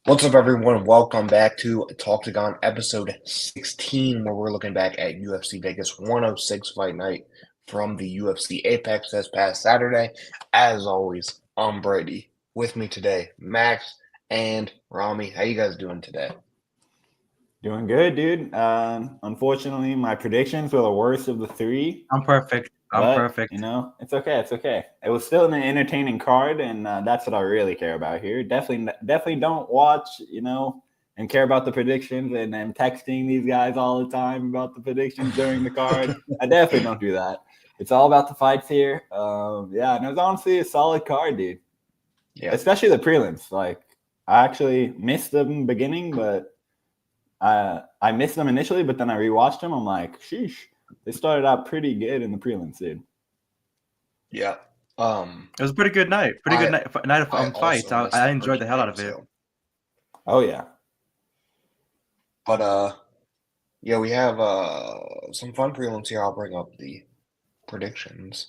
What's up, everyone? Welcome back to Talktagon episode 16, where we're looking back at UFC Vegas 106 fight night from the UFC Apex this past Saturday. As always, I'm Brady. With me today, Max and Rami. How you guys doing today? Doing good, dude. Unfortunately, my predictions were the worst of the three. I'm perfect. But, it's okay. It's okay. It was still an entertaining card, and that's what I really care about here. Definitely don't watch, and care about the predictions and then texting these guys all the time about the predictions during the card. I definitely don't do that. It's all about the fights here. And it was honestly a solid card, dude. Yeah. Especially the prelims. Like, I actually missed them beginning, but I missed them initially, but then I rewatched them. I'm like, sheesh. They started out pretty good in the prelims, dude. Yeah. It was a pretty good night. Night of fights. I enjoyed the hell out of it. Oh, yeah. But, we have some fun prelims here. I'll bring up the predictions.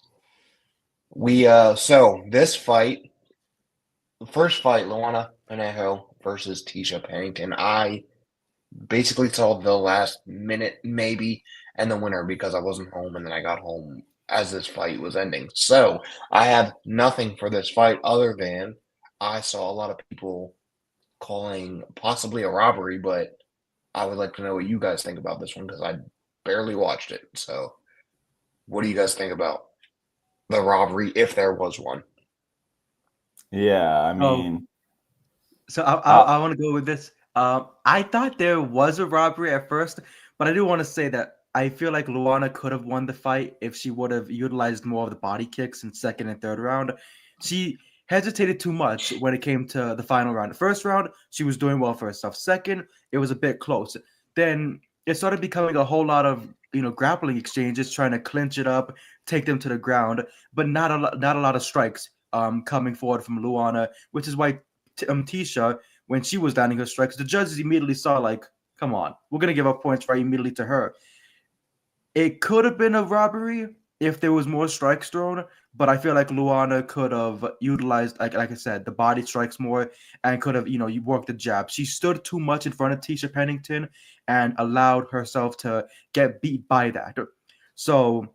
So this fight, the first fight, Luana Pinejo versus Tisha Pennington. I basically saw the last minute, maybe, and the winner because I wasn't home, and then I got home as this fight was ending. So I have nothing for this fight other than I saw a lot of people calling possibly a robbery, but I would like to know what you guys think about this one because I barely watched it. So what do you guys think about the robbery, if there was one? Yeah, I mean... So I want to go with this. I thought there was a robbery at first, but I do want to say that I feel like Luana could have won the fight if she would have utilized more of the body kicks in second and third round. She hesitated too much when it came to the final round. The first round, she was doing well for herself. Second, it was a bit close. Then it started becoming a whole lot of grappling exchanges, trying to clinch it up, take them to the ground, but not a lot of strikes coming forward from Luana, which is why Tisha, when she was landing her strikes, the judges immediately saw, like, come on, we're going to give up points right immediately to her. It could have been a robbery if there was more strikes thrown, but I feel like Luana could have utilized, like I said, the body strikes more and could have, you worked the jab. She stood too much in front of Tisha Pennington and allowed herself to get beat by that. So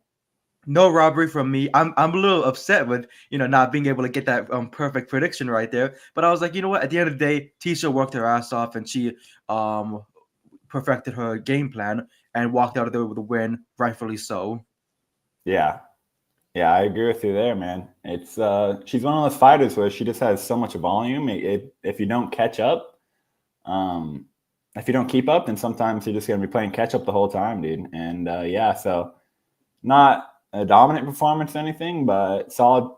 no robbery from me. I'm a little upset with not being able to get that perfect prediction right there. But I was like, you know what? At the end of the day, Tisha worked her ass off and she perfected her game plan and walked out of there with a win, rightfully so. Yeah, I agree with you there, man. It's she's one of those fighters where she just has so much volume. If you don't catch up, if you don't keep up, then sometimes you're just gonna be playing catch up the whole time, dude. And so not a dominant performance or anything, but solid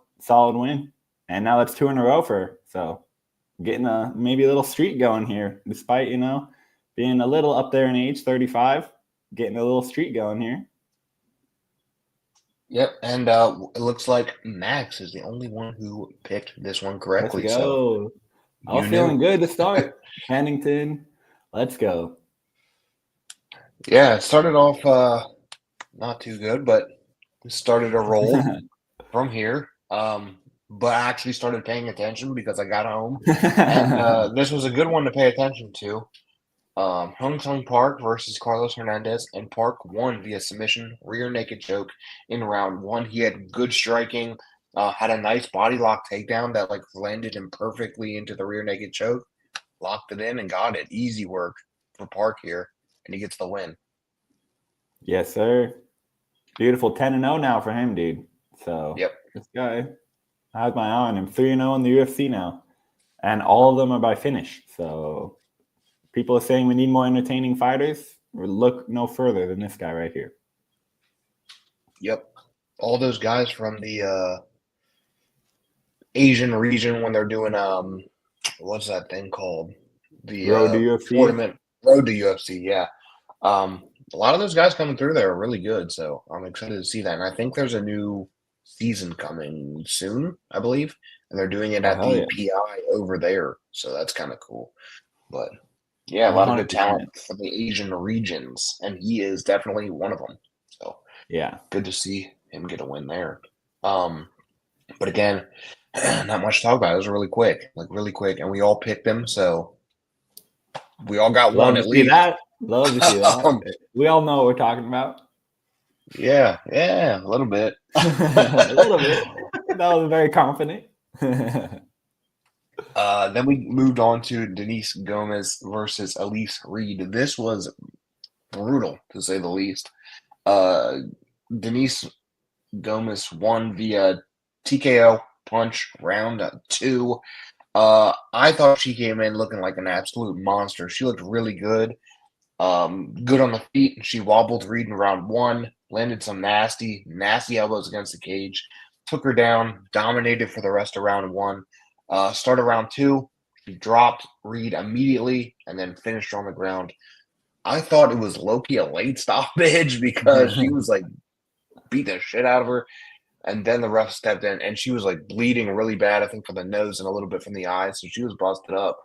win. And now that's 2 in a row for her. So getting maybe a little streak going here, despite, being a little up there in age, 35, getting a little streak going here. Yep, and it looks like Max is the only one who picked this one correctly. Let's go. So I was feeling good to start. Pennington, let's go. Yeah, it started off not too good, but started a roll from here. But I actually started paying attention because I got home, and this was a good one to pay attention to. Hung Sung Park versus Carlos Hernandez, and Park won via submission, rear naked choke in round 1. He had good striking, had a nice body lock takedown that landed him perfectly into the rear naked choke, locked it in and got it. Easy work for Park here, and he gets the win. Yes, sir. Beautiful 10-0 now for him, dude. So yep. This guy, I have my eye on him. 3-0 in the UFC now, and all of them are by finish. So people are saying we need more entertaining fighters. Look no further than this guy right here. Yep. All those guys from the Asian region when they're doing what's that thing called? The Road to UFC. Tournament. Road to UFC, yeah. A lot of those guys coming through there are really good, so I'm excited to see that. And I think there's a new season coming soon, I believe, and they're doing it at the PI over there, so that's kind of cool. But yeah, a lot of good talent from the Asian regions, and he is definitely one of them. So yeah, good to see him get a win there. But again, not much to talk about. It was really quick, and we all picked them. So We all got Love one to at see least. that. Love to see that. We all know what we're talking about. Yeah, a little bit. A little bit. That was very confident. Then we moved on to Denise Gomez versus Elise Reed. This was brutal, to say the least. Denise Gomez won via TKO punch round 2. I thought she came in looking like an absolute monster. She looked really good. Good on the feet. She wobbled Reed in round 1, landed some nasty elbows against the cage, took her down, dominated for the rest of round 1. Started round 2, she dropped Reed immediately and then finished on the ground. I thought it was low-key a late stoppage because she was like beat the shit out of her. And then the ref stepped in and she was like bleeding really bad, I think, from the nose and a little bit from the eyes. So she was busted up.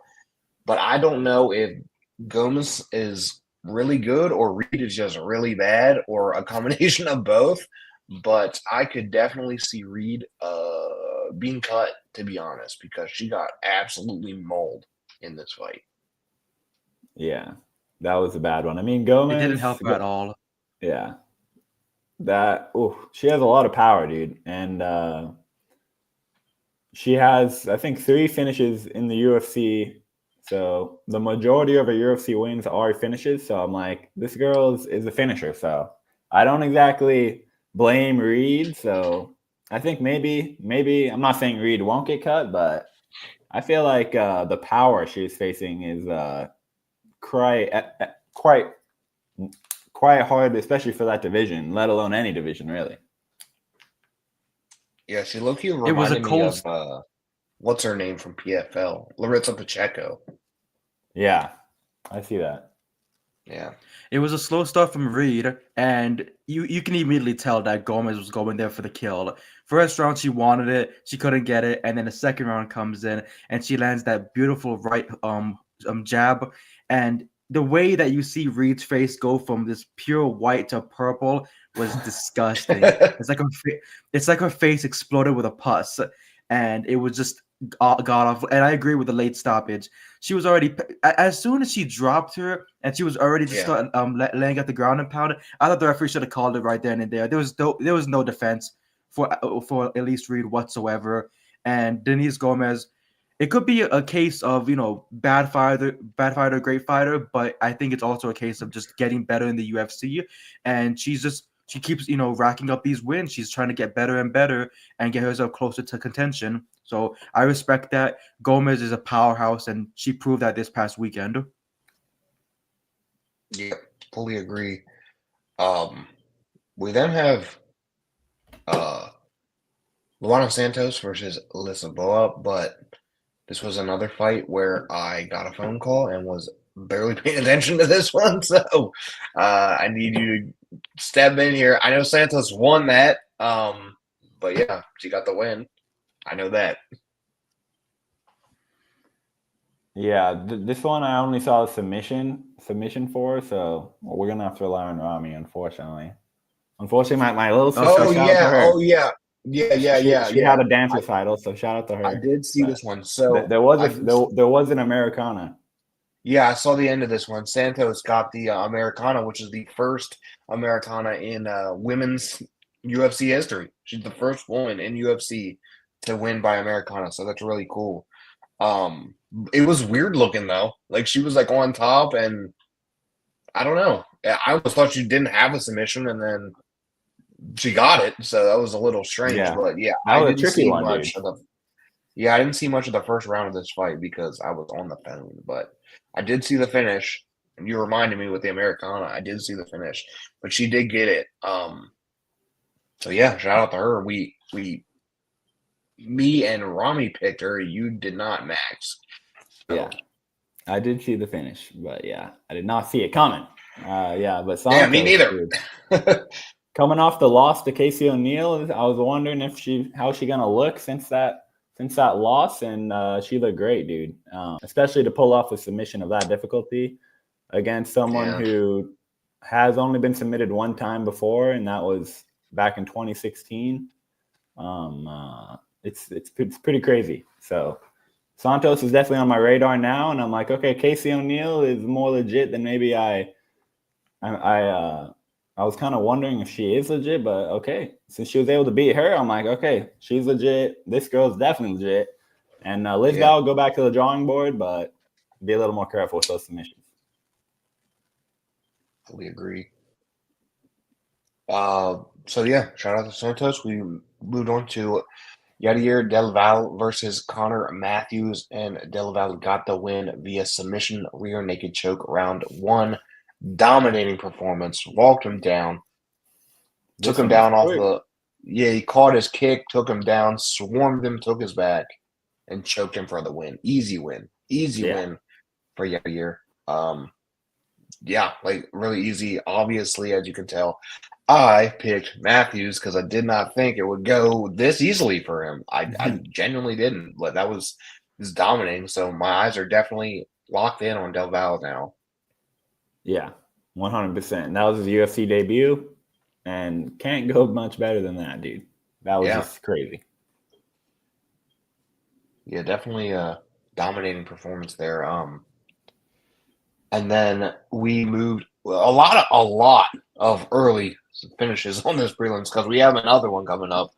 But I don't know if Gomez is really good or Reed is just really bad or a combination of both. But I could definitely see Reed being cut, to be honest, because she got absolutely mauled in this fight. Yeah, that was a bad one. I mean, Gomez. It didn't help her at all. Yeah. She has a lot of power, dude. And she has, I think, 3 finishes in the UFC. So the majority of her UFC wins are finishes. So I'm like, this girl is a finisher. So I don't exactly blame Reed. So I think maybe I'm not saying Reed won't get cut, but I feel like the power she's facing is quite hard, especially for that division, let alone any division, really. Yeah, she low-key It was a reminded me cold. of what's her name from PFL, Larissa Pacheco. Yeah, I see that. Yeah. It was a slow start from Reed, and you can immediately tell that Gomez was going there for the kill. First round, she wanted it, she couldn't get it, and then the second round comes in, and she lands that beautiful right jab, and the way that you see Reed's face go from this pure white to purple was disgusting. It's like her face exploded with a pus, and it was just god awful. And I agree with the late stoppage. She was already, as soon as she dropped her and she was already just laying at the ground and pounding. I thought the referee should have called it right then and there. There was no defense for Elise Reed whatsoever. And Denise Gomez, it could be a case of bad fighter, great fighter, but I think it's also a case of just getting better in the UFC. And she keeps racking up these wins. She's trying to get better and better and get herself closer to contention. So I respect that. Gomez is a powerhouse, and she proved that this past weekend. Yeah, fully agree. We then have Luana Santos versus Alyssa Boa, but this was another fight where I got a phone call and was barely paying attention to this one. So I need you to step in here. I know Santos won that, but yeah, she got the win. I know that. Yeah, this one I only saw a submission for, so we're gonna have to rely on Rami, unfortunately. Unfortunately, my little sister. She had a dance recital, so shout out to her. I did see this one. So there was an Americana. Yeah, I saw the end of this one. Santos got the Americana, which is the first Americana in women's UFC history. She's the first woman in UFC to win by Americana, so that's really cool. It was weird looking though. Like she was like on top, and I don't know. I almost thought she didn't have a submission, and then she got it. So that was a little strange. Yeah. But yeah, That was I a didn't tricky see one, much dude. of the. Yeah, I didn't see much of the first round of this fight because I was on the phone, but I did see the finish. And you reminded me with the Americana, I did see the finish, but she did get it. So yeah, shout out to her. Me and Rami picked her. You did not, Max. So, yeah, I did see the finish, but yeah, I did not see it coming. But Santos, yeah, me neither. Coming off the loss to Casey O'Neill, I was wondering how she gonna look since that loss, and she looked great, dude. Especially to pull off a submission of that difficulty against someone who has only been submitted one time before, and that was back in 2016. It's pretty crazy. So Santos is definitely on my radar now, and I'm like, okay, Casey O'Neill is more legit than maybe I was kind of wondering if she is legit, but okay, since she was able to beat her, I'm like, okay, she's legit. This girl's definitely legit. And Liz Val will go back to the drawing board, but be a little more careful with those submissions. Fully agree. So yeah, shout out to Santos. We moved on to Yadier Del Val versus Connor Matthews, and Del Val got the win via submission, rear naked choke, round 1. Dominating performance, walked him down, took him down off the. Yeah, he caught his kick, took him down, swarmed him, took his back, and choked him for the win. Easy win for Yadier. Yeah, like really easy. Obviously, as you can tell, I picked Matthews because I did not think it would go this easily for him. I genuinely didn't. But that was dominating. So my eyes are definitely locked in on Del Val now. Yeah, 100%. That was his UFC debut, and can't go much better than that, dude. That was just crazy. Yeah, definitely a dominating performance there. And then we moved a lot of early finishes on this prelims because we have another one coming up.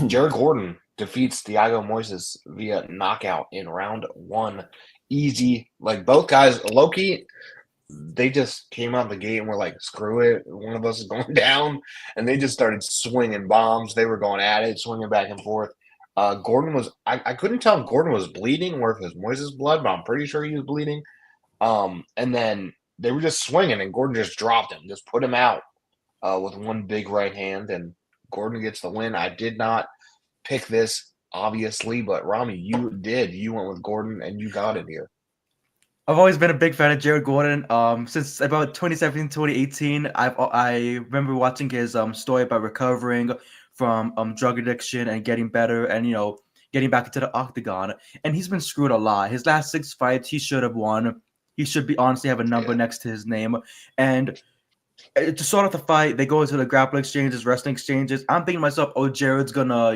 Jared Gordon defeats Thiago Moises via knockout in round 1. Easy. Like both guys, low-key, they just came out the gate and were like, screw it. One of us is going down. And they just started swinging bombs. They were going at it, swinging back and forth. Gordon was – I couldn't tell if Gordon was bleeding or if it was Moises' blood, but I'm pretty sure he was bleeding. And then they were just swinging, and Gordon just dropped him, just put him out with one big right hand, and Gordon gets the win. I did not pick this, obviously, but Rami, you did. You went with Gordon, and you got it here. I've always been a big fan of Jared Gordon. Since about 2017, 2018, I remember watching his story about recovering from drug addiction and getting better, and getting back into the octagon. And he's been screwed a lot. His last 6 fights, he should have won. He should be honestly have a number next to his name. And to start off the fight, they go into the grappling exchanges, wrestling exchanges. I'm thinking to myself, oh, Jared's gonna,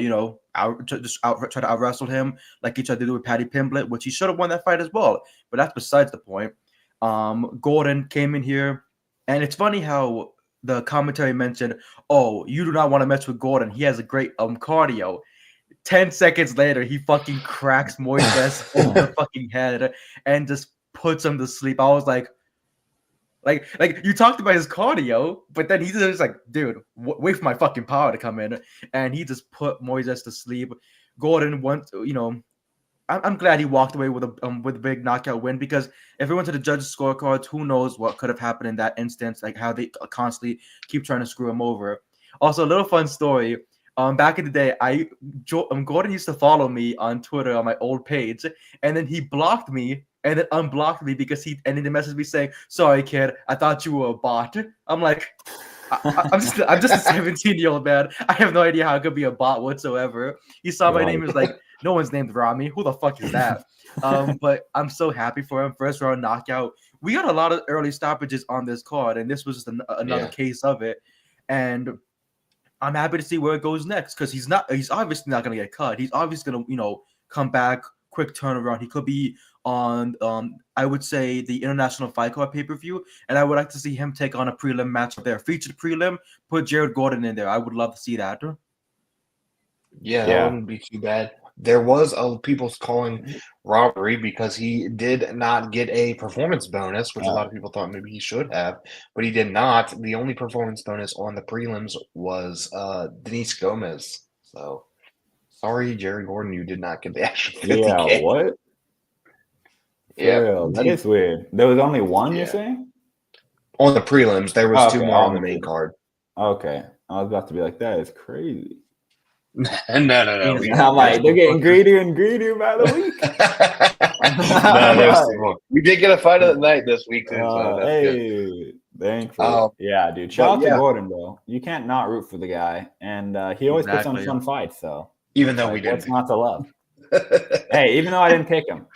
try to out wrestle him like he tried to do with Paddy Pimblett, which he should have won that fight as well. But that's besides the point. Gordon came in here, and it's funny how the commentary mentioned, oh, you do not want to mess with Gordon. He has a great cardio. 10 seconds later, he fucking cracks Moises over the fucking head and just puts him to sleep. I was like you talked about his cardio, but then he's just like, dude, wait for my fucking power to come in, and he just put Moises to sleep. Gordon went, I'm glad he walked away with a big knockout win, because if it went to the judges' scorecards, who knows what could have happened in that instance, like how they constantly keep trying to screw him over. Also, a little fun story. Back in the day, Gordon used to follow me on Twitter on my old page, and then he blocked me and then unblocked me because he messaged me saying, "Sorry, kid, I thought you were a bot." I'm like, I'm just a 17-year-old man. I have no idea how it could be a bot whatsoever. He saw my name, he was like, "No one's named Rami. Who the fuck is that?" But I'm so happy for him. First round knockout. We got a lot of early stoppages on this card, and this was just another case of it. And I'm happy to see where it goes next, because he's obviously not going to get cut. He's obviously going to, come back, quick turnaround. He could be on, I would say, the International Fight Card pay-per-view, and I would like to see him take on a prelim match there. Featured prelim, put Jared Gordon in there. I would love to see that. Yeah, that wouldn't be too bad. There was people calling robbery because he did not get a performance bonus, which a lot of people thought maybe he should have, but he did not. The only performance bonus on the prelims was Denise Gomez. So, sorry, Jared Gordon, you did not get the extra 50K. Yeah, what? Yeah, that is weird. There was only one, you're saying? On the prelims, there was 2 more on the main card. Okay, I was about to be like, that is crazy. No. I'm like, they're getting greedier and greedier by the week. No, we did get a fight of the night this week too. So that's good. Thankfully. Yeah, dude. Shout out to Gordon, bro. You can't not root for the guy, and he always puts on fun fights. So even though we didn't, what's not to love? Hey, even though I didn't pick him,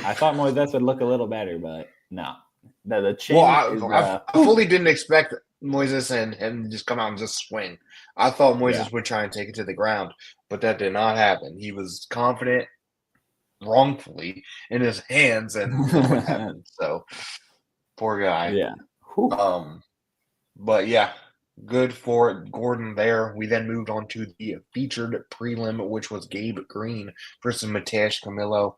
I thought Moises would look a little better, but no. The chin. Well, I fully didn't expect Moises and him just come out and just swing. I thought Moises would try and take it to the ground, but that did not happen. He was confident, wrongfully, in his hands, and look what happened. So, poor guy. Yeah. Whew. But yeah, good for Gordon there. We then moved on to the featured prelim, which was Gabe Green versus Mateus Camilo.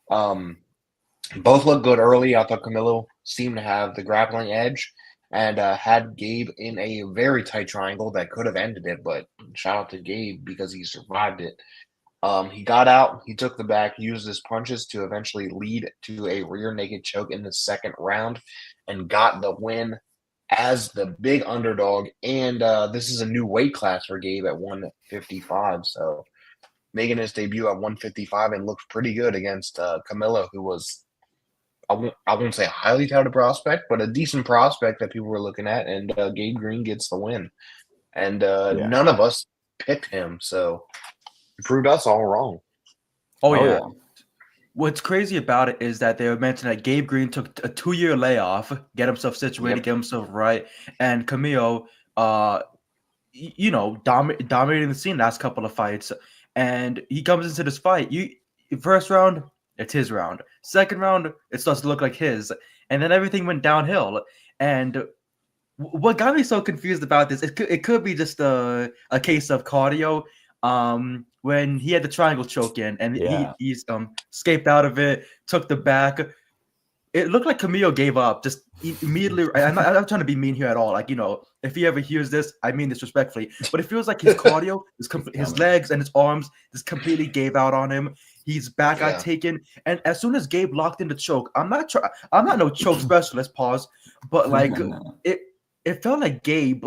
Both looked good early. I thought Camilo seemed to have the grappling edge and had Gabe in a very tight triangle that could have ended it, but shout out to Gabe because he survived it. He got out, he took the back, used his punches to eventually lead to a rear naked choke in the second round and got the win as the big underdog. And this is a new weight class for Gabe at 155. So making his debut at 155 and looked pretty good against Camilo, who was, I won't say a highly touted prospect, but a decent prospect that people were looking at. And Gabe Green gets the win. And none of us picked him. So it proved us all wrong. Oh, yeah. What's crazy about it is that they mentioned that Gabe Green took a 2-year layoff, get himself situated, get himself right, and Camilo, dominating the scene last couple of fights, and he comes into this fight. First round, it's his round. Second round, it starts to look like his, and then everything went downhill. And what got me so confused about this, it could be just a case of cardio. When he had the triangle choke in and he's escaped out of it, took the back. It looked like Camilo gave up just immediately. I'm not trying to be mean here at all. Like, if he ever hears this, I mean this respectfully, but it feels like his cardio, his legs and his arms just completely gave out on him. His back got taken, and as soon as Gabe locked in the choke, I'm not no choke specialist, but like it felt like Gabe.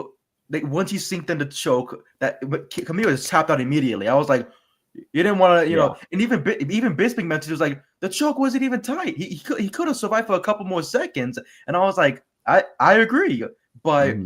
Like once he synced in the choke, that Camilo just tapped out immediately. I was like, you didn't want to, and even Bisping mentioned it was like the choke wasn't even tight. He could have survived for a couple more seconds, and I was like, I agree, but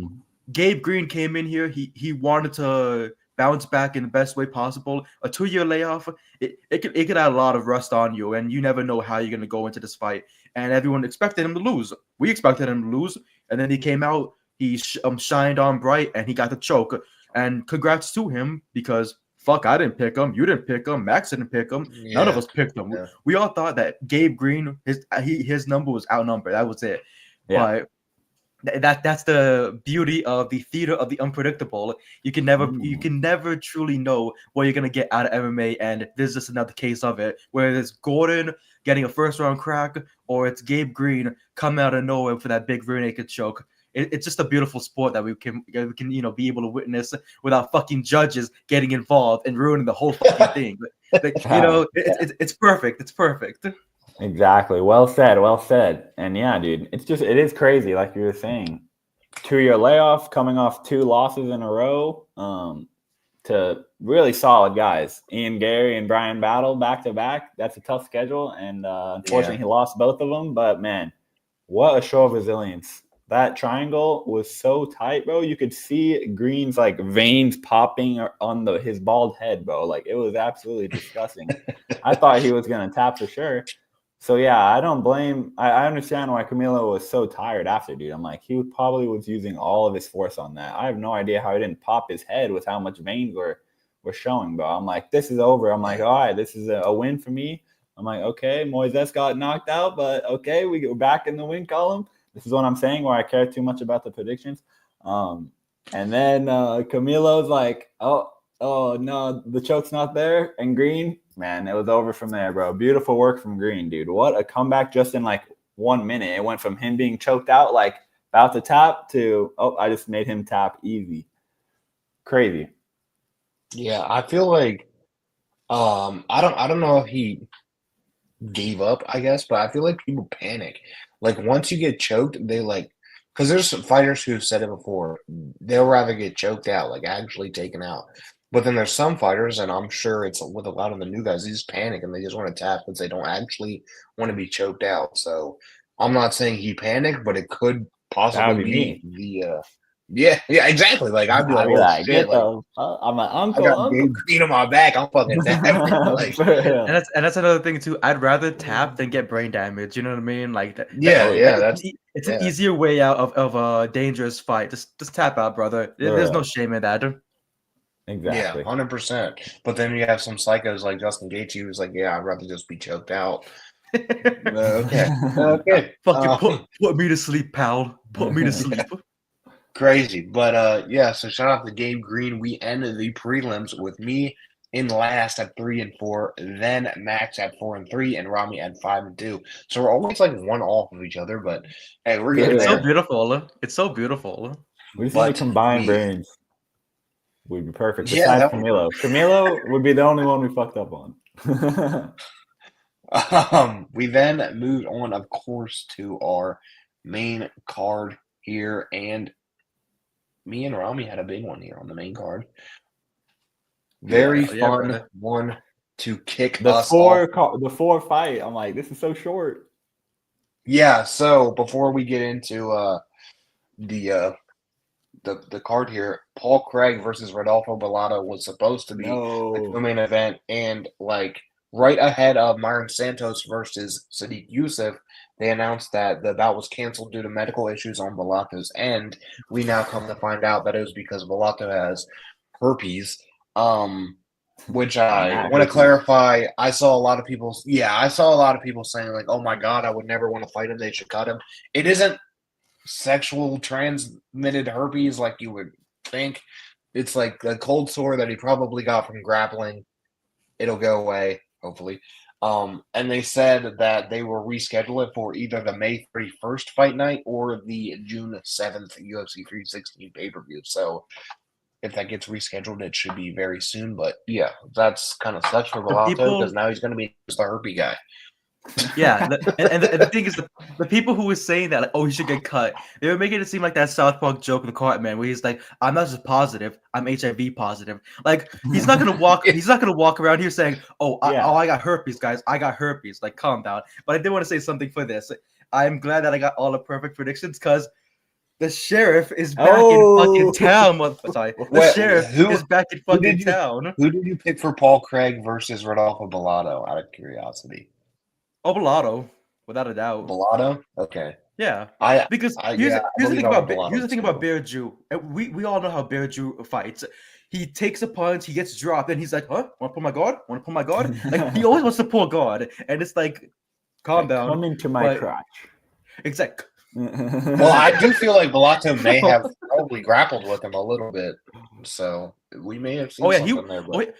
Gabe Green came in here. He wanted to bounce back in the best way possible. A 2-year layoff, it could add a lot of rust on you, and you never know how you're gonna go into this fight. And everyone expected him to lose. We expected him to lose, and then he came out. He shined on bright, and he got the choke. And congrats to him because fuck, I didn't pick him. You didn't pick him. Max didn't pick him. None of us picked him. Yeah. We all thought that Gabe Green, his number was outnumbered. That was it. Yeah. But that's the beauty of the theater of the unpredictable. You can never truly know what you're gonna get out of MMA, and this is just another case of it. Whether it's Gordon getting a first round crack or it's Gabe Green coming out of nowhere for that big rear naked choke. It's just a beautiful sport that we can be able to witness without fucking judges getting involved and ruining the whole fucking thing. It's perfect. It's perfect. Exactly. Well said. And yeah, dude, it is crazy, like you were saying. 2-year layoff, coming off 2 losses in a row, to really solid guys. Ian Gary and Brian Battle back to back. That's a tough schedule, and unfortunately he lost both of them. But man, what a show of resilience. That triangle was so tight, bro. You could see Green's like veins popping on his bald head, bro. Like it was absolutely disgusting. I thought he was gonna tap for sure. So yeah, I don't blame. I understand why Camilo was so tired after, dude. I'm like, he probably was using all of his force on that. I have no idea how he didn't pop his head with how much veins were showing, bro. I'm like, this is over. I'm like, all right, this is a win for me. I'm like, okay, Moises got knocked out, but okay, we go back in the win column. This is what I'm saying, where I care too much about the predictions. And then Camilo's like, oh no, the choke's not there. And Green, man, it was over from there, bro. Beautiful work from Green, dude. What a comeback just in like 1 minute. It went from him being choked out, like about to tap, to, I just made him tap easy. Crazy. Yeah, I feel like I don't know if he gave up, I guess, but I feel like people panic. Like once you get choked, they because there's some fighters who have said it before, they'll rather get choked out, like actually taken out. But then there's some fighters, and I'm sure it's with a lot of the new guys, they just panic and they just want to tap because they don't actually want to be choked out. So I'm not saying he panicked, but it could possibly be Yeah, exactly. Like I'd be like, I'd be oh like, shit, get like the fuck. I'm like, I got uncle. Gabe Green on my back. I'm fucking tapping. Like, For real. And that's another thing too. I'd rather tap than get brain damage. You know what I mean? Like yeah, Oh, yeah. that's it's yeah. an easier way out of a dangerous fight. Just tap out, brother. There's no shame in that. Exactly. 100%. But then you have some psychos like Justin Gaethje who's like, yeah, I'd rather just be choked out. Okay. Fucking put me to sleep, pal. Put me to sleep. Crazy. But yeah, so shout out to Gabe Green. We ended the prelims with me in last at 3-4, then Max at 4-3, and Rami at 5-2. So we're always like one off of each other, but hey, we're getting It's there. so beautiful. It's so beautiful. We just need to combine brains. Would be perfect. Yeah, Besides Camilo. Camilo would be the only one we fucked up on. We then moved on, of course, to our main card here, and me and Rami had a big one here on the main card. Very fun one to kick us off. The 4 fight. I'm like, this is so short. Yeah. So before we get into the card here, Paul Craig versus Rodolfo Bellato was supposed to be the co-main event, and like right ahead of Myron Santos versus Sadiq Youssef, they announced that the bout was canceled due to medical issues on Bellato's end. We now come to find out that it was because Bellato has herpes. Which I want to clarify. I saw a lot of people saying like, "Oh my God, I would never want to fight him. They should cut him." It isn't sexual transmitted herpes like you would think. It's like a cold sore that he probably got from grappling. It'll go away, hopefully. And they said that they will reschedule it for either the May 31st fight night or the June 7th UFC 316 pay-per-view. So if that gets rescheduled, it should be very soon. But yeah, that's kind of sucks for Bellato because now he's going to be just the herpy guy. Yeah, and the thing is, the people who were saying that, like, oh, he should get cut, they were making it seem like that South Park joke of the Cartman, where he's like, "I'm not just positive, I'm HIV positive." Like he's not gonna walk around here saying, "Oh, I got herpes, guys, I got herpes." Like, calm down. But I did want to say something for this. I'm glad that I got all the perfect predictions because the sheriff is back in fucking town. The sheriff is back in fucking town. Who did you pick for Paul Craig versus Rodolfo Bellato? Out of curiosity. Oh, Bellato, without a doubt. Bellato? Okay. Yeah. Because here's the thing about Bear Jew. We all know how Bear Jew fights. He takes a punch, he gets dropped, and he's like, "Huh? Want to pull my guard? Want to pull my guard?" Like he always wants to pull guard, and it's like, calm down. Come into my crotch. Exactly. Well, I do feel like Bellato may have probably grappled with him a little bit, so we may have seen something there. But...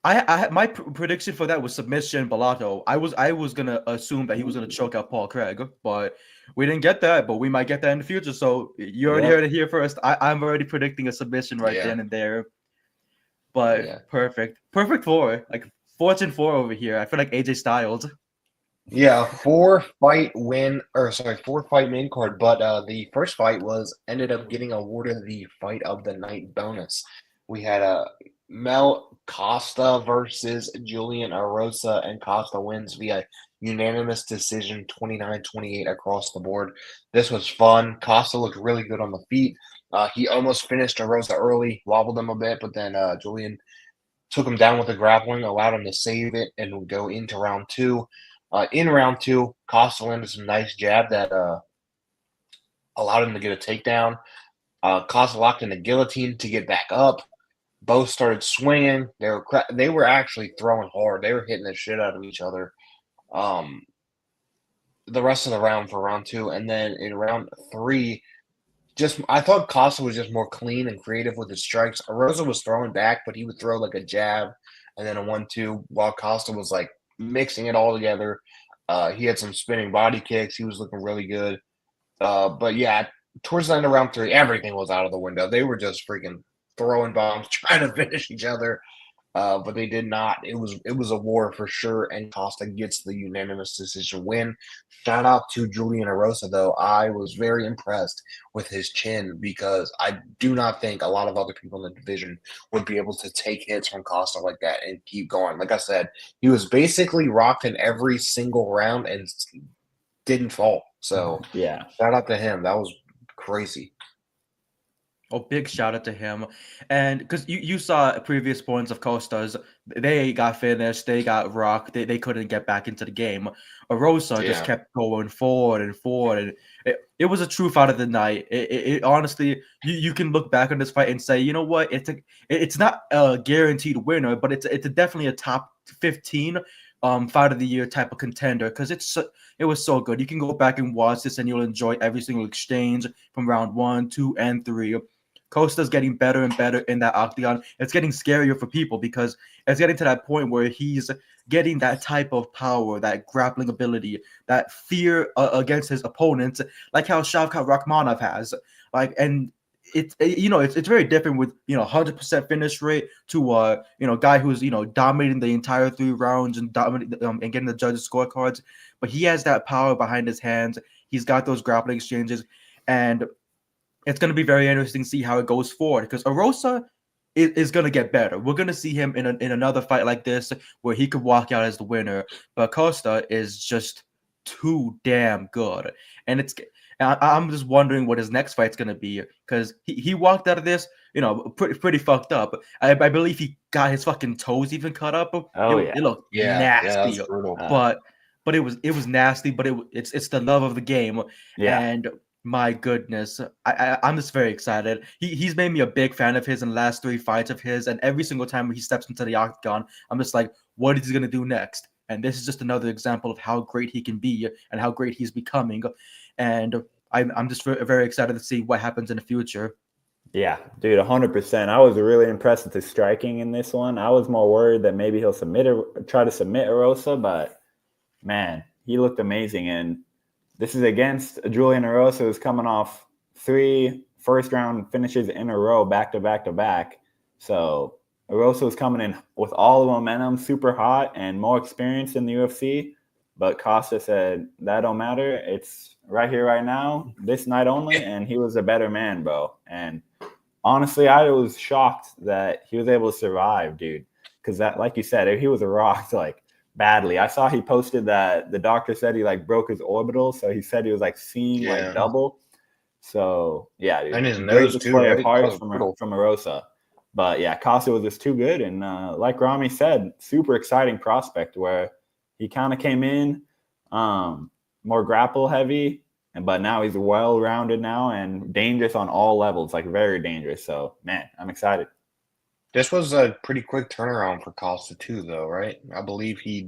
I my prediction for that was submission Bellato. I was gonna assume that he was gonna choke out Paul Craig, but we didn't get that. But we might get that in the future. So you already heard it here first. I'm already predicting a submission then and there. But perfect 4, like Fortune 4 over here. I feel like AJ Styles. Yeah, 4 fight main card, but the first fight ended up getting awarded the fight of the night bonus. We had Mel Costa versus Julian Erosa, and Costa wins via unanimous decision 29-28 across the board. This was fun. Costa looked really good on the feet. He almost finished Erosa early, wobbled him a bit, but then Julian took him down with the grappling, allowed him to save it, and go into round 2. In round 2, Costa landed some nice jab that allowed him to get a takedown. Costa locked in the guillotine to get back up. Both started swinging. They were actually throwing hard. They were hitting the shit out of each other. The rest of the round for round 2, and then in round 3, I thought Costa was just more clean and creative with his strikes. Erosa was throwing back, but he would throw like a jab and then a 1-2, while Costa was like mixing it all together. He had some spinning body kicks. He was looking really good. But yeah, towards the end of round 3, everything was out of the window. They were just freaking throwing bombs, trying to finish each other. But they did not. It was a war for sure, and Costa gets the unanimous decision win. Shout out to Julian Erosa, though. I was very impressed with his chin because I do not think a lot of other people in the division would be able to take hits from Costa like that and keep going. Like I said, he was basically rocked in every single round and didn't fall. So yeah, shout out to him. That was crazy. Oh, big shout out to him. And because you saw previous points of Costas, they got finished, they got rocked, they couldn't get back into the game. Arosa just Yeah. kept going forward and forward. And it was a true fight of the night. It honestly, you can look back on this fight and say, you know what, it's not a guaranteed winner, but it's definitely a top 15 fight of the year type of contender because it was so good. You can go back and watch this and you'll enjoy every single exchange from round 1, 2, and 3. Costa's getting better and better in that octagon. It's getting scarier for people because it's getting to that point where he's getting that type of power, that grappling ability, that fear against his opponents, like how Shavkat Rakhmonov has. And it's very different with 100% finish rate to guy who's dominating the entire 3 rounds and dominating and getting the judges' scorecards. But he has that power behind his hands. He's got those grappling exchanges, and it's going to be very interesting to see how it goes forward because Arosa is going to get better. We're going to see him in another fight like this where he could walk out as the winner. But Costa is just too damn good. And I'm just wondering what his next fight's going to be because he walked out of this, pretty fucked up. I believe he got his fucking toes even cut up. It looked nasty. Yeah, brutal. But it was nasty. But it's the love of the game. Yeah. And my goodness, I'm just very excited. He's made me a big fan of his in the last 3 fights of his, and every single time he steps into the octagon, I'm just like, what is he gonna do next? And this is just another example of how great he can be and how great he's becoming. And I'm just very excited to see what happens in the future. Yeah, dude, 100%. I was really impressed with his striking in this one. I was more worried that maybe he'll try to submit Arosa, but man, he looked amazing. And this is against Julian Arosa, who's coming off 3 first-round finishes in a row, back to back to back. So Arosa was coming in with all the momentum, super hot, and more experience in the UFC. But Costa said, that don't matter. It's right here, right now, this night only, and he was a better man, bro. And honestly, I was shocked that he was able to survive, dude. Because that, like you said, he was rocked, like, badly. I saw he posted that the doctor said he broke his orbital, so he said he was seeing double. So yeah, dude, and his nose too, right? Apart from Arosa. But yeah, Costa was just too good, and like Rami said, super exciting prospect where he kind of came in more grapple heavy, but now he's well-rounded now and dangerous on all levels, very dangerous. So man, I'm excited. This was a pretty quick turnaround for Costa too, though, right? I believe he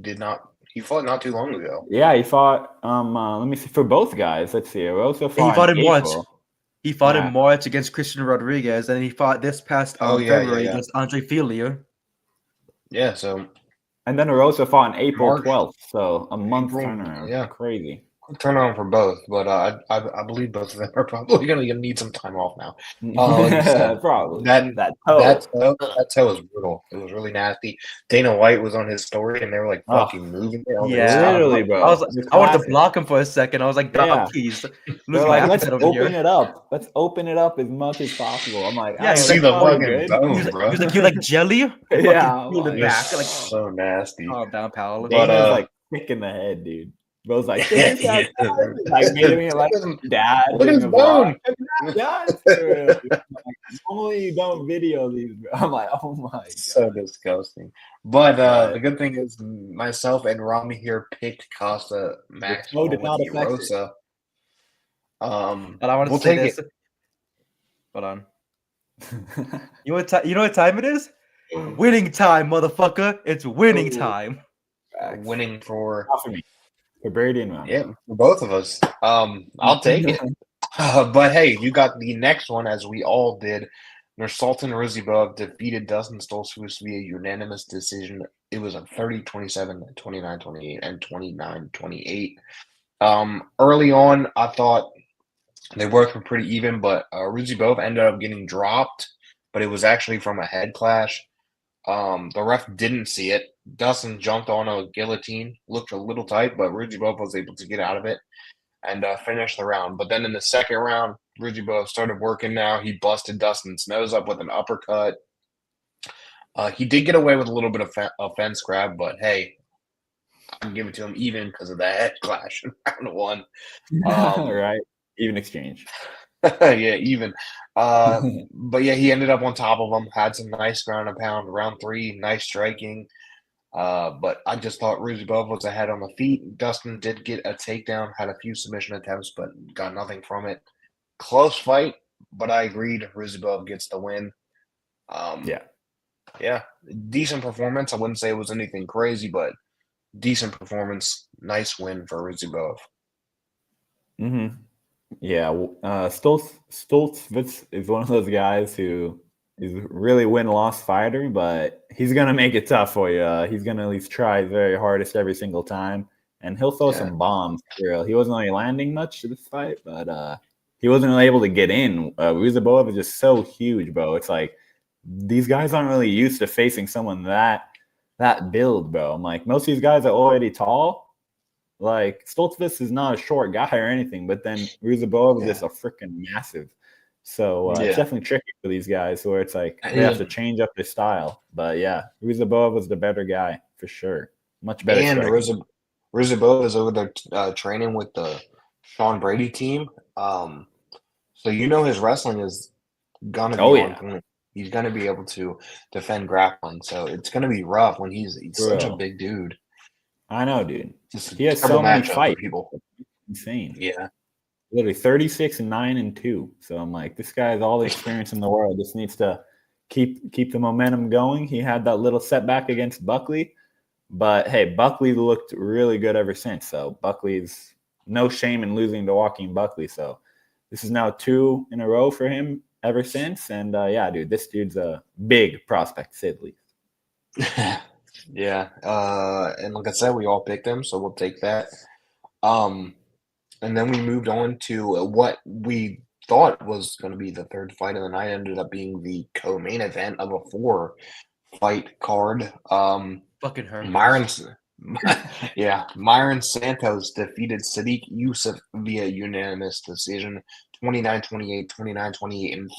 fought not too long ago. Yeah, he fought. Let me see for both guys. Let's see. Arosa fought. He fought in March. April. He fought in March against Christian Rodriguez, and he fought this past February against Andre Fili. Yeah. So. And then Arosa fought on April 12th, so a month turnaround. Yeah, crazy. Turn on for both, but I believe both of them are probably going to need some time off now. Probably. That toe was brutal. It was really nasty. Dana White was on his story, and they were fucking moving it. Literally, bro. I wanted to block him for a second. I was like, please. Let's open it up. Let's open it up as much as possible. I'm like, yeah, see the fucking bone, bro. He was like, you like jelly? Yeah. So nasty. Calm down, pal. Dana's kick in the head, dude. Bro's like, made me dad. Look at his bone. Normally you don't video these. I'm like, oh my god, so disgusting. But the good thing is, myself and Rami here picked Costa Max Rosa. And I want to say this. Hold on. You know what time it is? Winning time, motherfucker! It's winning time. Winning for me. For Brady and Rami. Yeah, for both of us. I'll take it. But hey, you got the next one, as we all did. Nursultan Rizibov defeated Dustin Stoltzfus via unanimous decision. It was a 30-27, 29-28, and 29-28. Early on, I thought they both were pretty even, but Rizibov ended up getting dropped, but it was actually from a head clash. The ref didn't see it. Dustin jumped on a guillotine, looked a little tight, but Rizibov was able to get out of it and finish the round. But then in the second round, Rizibov started working now. He busted Dustin's nose up with an uppercut. He did get away with a little bit of fence grab, but hey, I'm giving it to him even because of the head clash in round 1. Right. Even exchange. Yeah, even. But yeah, he ended up on top of him, had some nice ground and pound. Round 3, nice striking. But I just thought Ruzabov was ahead on the feet. Dustin did get a takedown, had a few submission attempts, but got nothing from it. Close fight, but I agreed. Ruzabov gets the win. Yeah. Yeah, decent performance. I wouldn't say it was anything crazy, but decent performance. Nice win for Ruzabov. Yeah, Stoltzfus is one of those guys who is really win-loss fighter, but he's gonna make it tough for you. He's gonna at least try his very hardest every single time, and he'll throw some bombs. For real. He wasn't really landing much to this fight, but he wasn't really able to get in. Ruzabov is just so huge, bro. It's like these guys aren't really used to facing someone that build, bro. I'm like, most of these guys are already tall. Like Stoltzfus is not a short guy or anything, but then Ruzabov is just a freaking massive. So it's definitely tricky for these guys where it's like they have to change up their style. But yeah, Ruzabov was the better guy for sure. Much better. And Ruzabov is over there training with the Sean Brady team. So his wrestling is gonna be on point. He's gonna be able to defend grappling. So it's gonna be rough when he's such a big dude. I know, dude. He has so many fights. People. Insane. Yeah. Literally 36-9-2. So I'm like, this guy has all the experience in the world. Just needs to keep the momentum going. He had that little setback against Buckley. But hey, Buckley looked really good ever since. So Buckley's no shame in losing to Joaquin Buckley. So this is now 2 in a row for him ever since. And yeah, dude, this dude's a big prospect, to say the least. Yeah. And like I said, we all picked him, so we'll take that. And then we moved on to what we thought was going to be the third fight of the night. Ended up being the co-main event of a 4-fight card. Fucking Hercules. Myron Santos defeated Sadiq Youssef via unanimous decision, 29-28, 29-28, and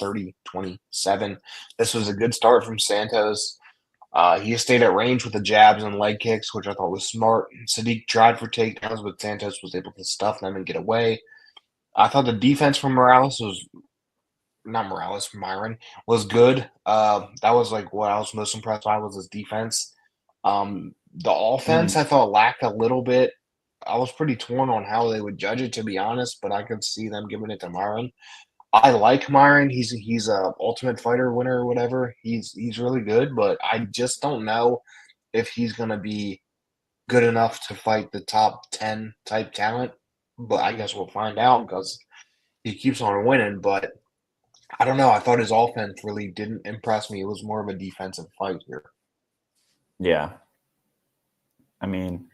30-27. This was a good start from Santos. He stayed at range with the jabs and leg kicks, which I thought was smart. Sadiq tried for takedowns, but Santos was able to stuff them and get away. I thought the defense from Myron was good. That was like what I was most impressed by was his defense. The offense I thought lacked a little bit. I was pretty torn on how they would judge it, to be honest, but I could see them giving it to Myron. I like Myron. He's a Ultimate Fighter winner or whatever. He's really good, but I just don't know if he's gonna be good enough to fight the top 10 type talent. But I guess we'll find out because he keeps on winning. But I don't know. I thought his offense really didn't impress me. It was more of a defensive fight here. Yeah. I mean,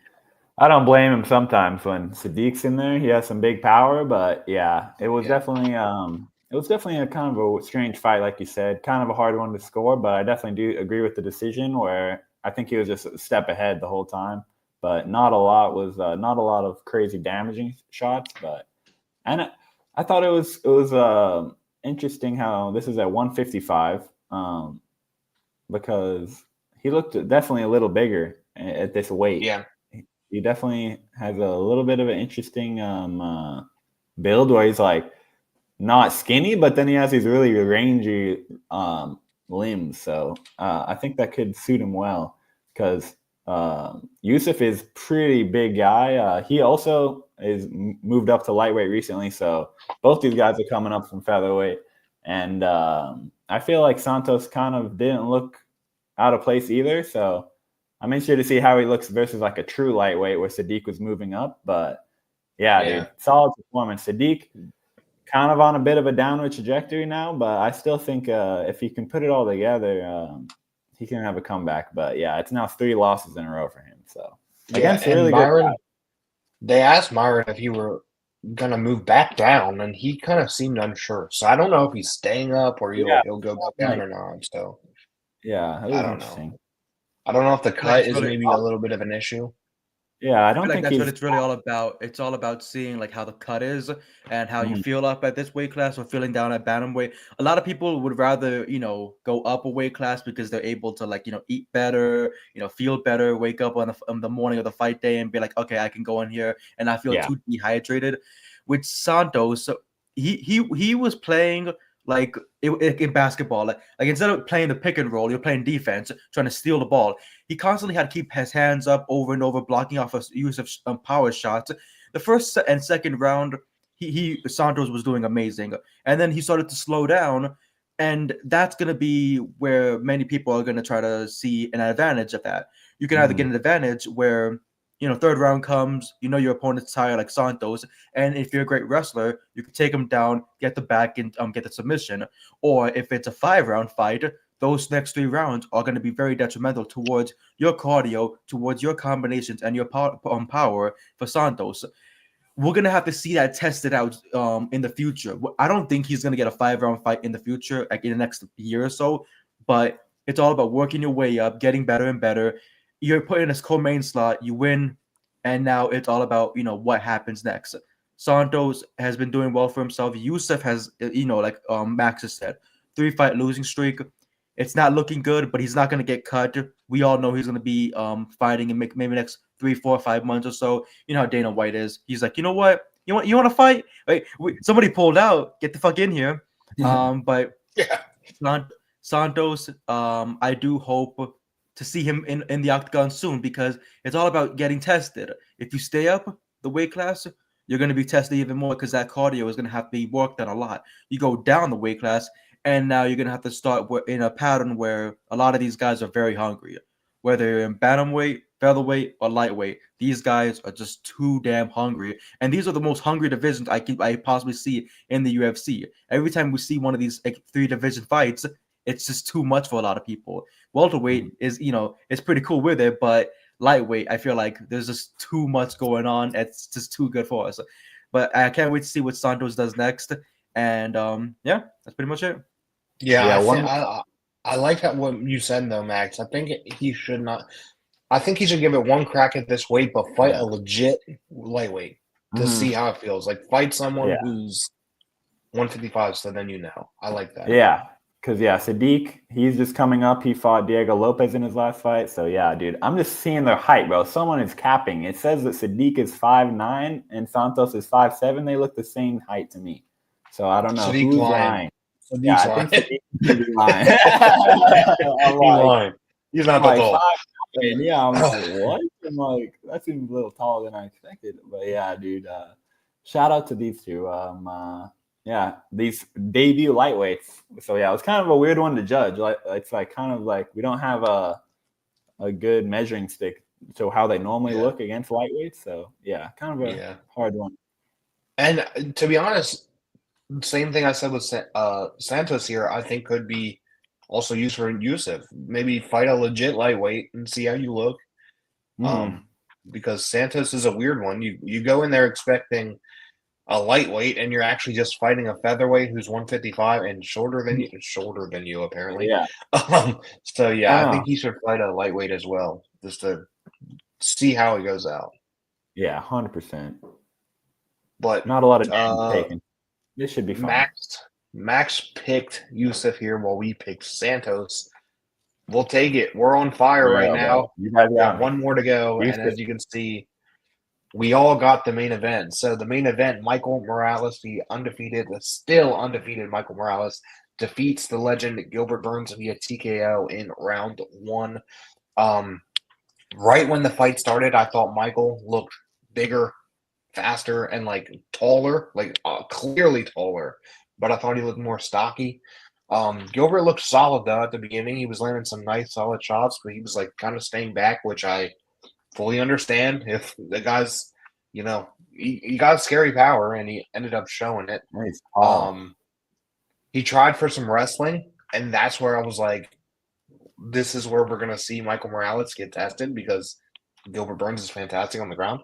I don't blame him sometimes when Sadiq's in there. He has some big power, but yeah, it was definitely a kind of a strange fight, like you said, kind of a hard one to score. But I definitely do agree with the decision where I think he was just a step ahead the whole time, but not a lot of crazy damaging shots. And I thought it was interesting how this is at 155 because he looked definitely a little bigger at this weight. Yeah. He definitely has a little bit of an interesting build where he's like not skinny, but then he has these really rangy limbs. So I think that could suit him well because Youssef is pretty big guy. He also is moved up to lightweight recently. So both these guys are coming up from featherweight. And I feel like Santos kind of didn't look out of place either. So I'm interested to see how he looks versus like a true lightweight where Sadiq was moving up. But yeah, dude, solid performance. Sadiq kind of on a bit of a downward trajectory now, but I still think if he can put it all together, he can have a comeback. But yeah, it's now 3 losses in a row for him. So against really Myron, good. They asked Myron if he were gonna move back down, and he kind of seemed unsure. So I don't know if he's staying up or he'll go back down or not. So yeah, I don't know. I don't know if the cut is maybe a little bit of an issue. Yeah, I don't think that's what it's really all about. It's all about seeing like how the cut is and how you feel up at this weight class or feeling down at bantamweight. A lot of people would rather, go up a weight class because they're able to eat better, feel better, wake up on the morning of the fight day and be like, okay, I can go in here and not feel too dehydrated. With Santos, he was playing like in basketball, like instead of playing the pick and roll, you're playing defense, trying to steal the ball. He constantly had to keep his hands up over and over, blocking off a use of power shots. The first and second round, he Santos was doing amazing, and then he started to slow down, and that's going to be where many people are going to try to see an advantage of that. You can either get an advantage where, third round comes, your opponent's tired like Santos, and if you're a great wrestler, you can take him down, get the back, and get the submission. Or if it's a 5-round fight, those next 3 rounds are going to be very detrimental towards your cardio, towards your combinations, and your power for Santos. We're going to have to see that tested out in the future. I don't think he's going to get a 5-round fight in the future, like in the next year or so, but it's all about working your way up, getting better and better. You're put in this co-main slot, you win, and now it's all about, what happens next. Santos has been doing well for himself. Yusuf has, like Max has said, 3-fight losing streak. It's not looking good, but he's not going to get cut. We all know he's going to be fighting in maybe next 3, 4, 5 months or so. You know how Dana White is. He's like, you know what? You want to fight? Wait, somebody pulled out. Get the fuck in here. But Santos, I do hope to see him in the octagon soon, because it's all about getting tested. If you stay up the weight class, you're going to be tested even more, because that cardio is going to have to be worked on a lot. You go down the weight class, and now you're going to have to start in a pattern where a lot of these guys are very hungry. Whether you're in bantamweight, featherweight, or lightweight, these guys are just too damn hungry. And these are the most hungry divisions I possibly see in the UFC. Every time we see one of these 3 division fights, it's just too much for a lot of people. Welterweight is, it's pretty cool with it, but lightweight, I feel like there's just too much going on. It's just too good for us. But I can't wait to see what Santos does next. And that's pretty much it. Yeah, I like what you said though, Max. I think he should not. I think he should give it one crack at this weight, but fight a legit lightweight to see how it feels. Like fight someone who's 155, so then I like that. Yeah, because Sadiq, he's just coming up. He fought Diego Lopez in his last fight. So yeah, dude, I'm just seeing their height, bro. Someone is capping. It says that Sadiq is 5'9" and Santos is 5'7". They look the same height to me. So I don't know who's lying. I think Sadiq's lying. He's lying. He's not that tall. Yeah, I'm like, what? I'm like, that seems a little taller than I expected. But yeah, dude, shout out to these two. These debut lightweights. So yeah, it was kind of a weird one to judge. Like it's like kind of like we don't have a good measuring stick to how they normally look against lightweights. So yeah, kind of a hard one. And to be honest, same thing I said with Santos here, I think could be also used for Yusuf. Maybe fight a legit lightweight and see how you look. Because Santos is a weird one. You go in there expecting a lightweight, and you're actually just fighting a featherweight who's 155 and shorter than you apparently. Yeah. I think he should fight a lightweight as well, just to see how he goes out. Yeah, 100%. But not a lot of damage taken. This should be fun. Max picked Yusuf here while we picked Santos. We'll take it. We're on fire right now. You guys got one more to go, and as you can see, we all got the main event. So the main event, Michael Morales, still undefeated Michael Morales, defeats the legend Gilbert Burns via TKO in round 1. Right when the fight started, I thought Michael looked bigger, faster, and taller, clearly taller. But I thought he looked more stocky. Gilbert looked solid though at the beginning. He was landing some nice, solid shots, but he was kind of staying back, which I fully understand. If the guy's, he got scary power and he ended up showing it. Nice. He tried for some wrestling, and that's where I was like, this is where we're gonna see Michael Morales get tested, because Gilbert Burns is fantastic on the ground.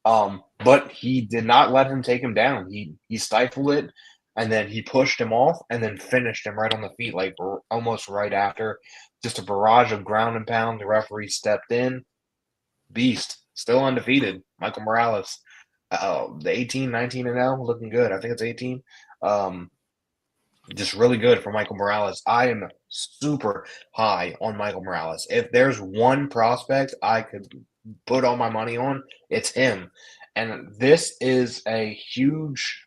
But he did not let him take him down. He stifled it. And then he pushed him off and then finished him right on the feet, almost right after. Just a barrage of ground and pound. The referee stepped in. Beast. Still undefeated. Michael Morales. The 18, 19-0, looking good. I think it's 18. Just really good for Michael Morales. I am super high on Michael Morales. If there's one prospect I could put all my money on, it's him. And this is a huge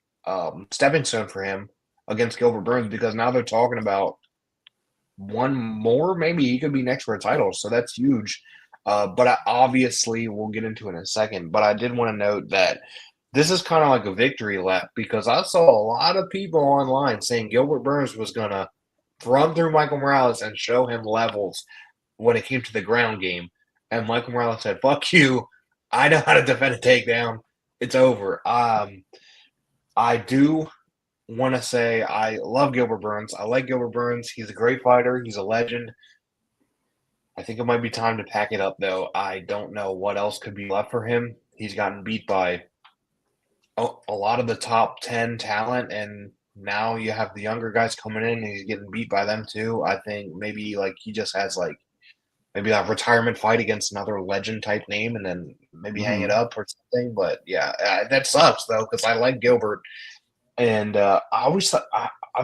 stepping stone for him against Gilbert Burns because now they're talking about one more. Maybe he could be next for a title, so that's huge. But obviously, we'll get into it in a second. But I did want to note that this is kind of like a victory lap because I saw a lot of people online saying Gilbert Burns was going to run through Michael Morales and show him levels when it came to the ground game. And Michael Morales said, "Fuck you. I know how to defend a takedown. It's over." I do want to say I love Gilbert Burns. I like Gilbert Burns. He's a great fighter. He's a legend. I think it might be time to pack it up, though. I don't know what else could be left for him. He's gotten beat by a lot of the top 10 talent, and now you have the younger guys coming in, and he's getting beat by them too. I think maybe like he just has like maybe a retirement fight against another legend type name, and then maybe hang it up or something. But yeah, that sucks though because I like Gilbert, and I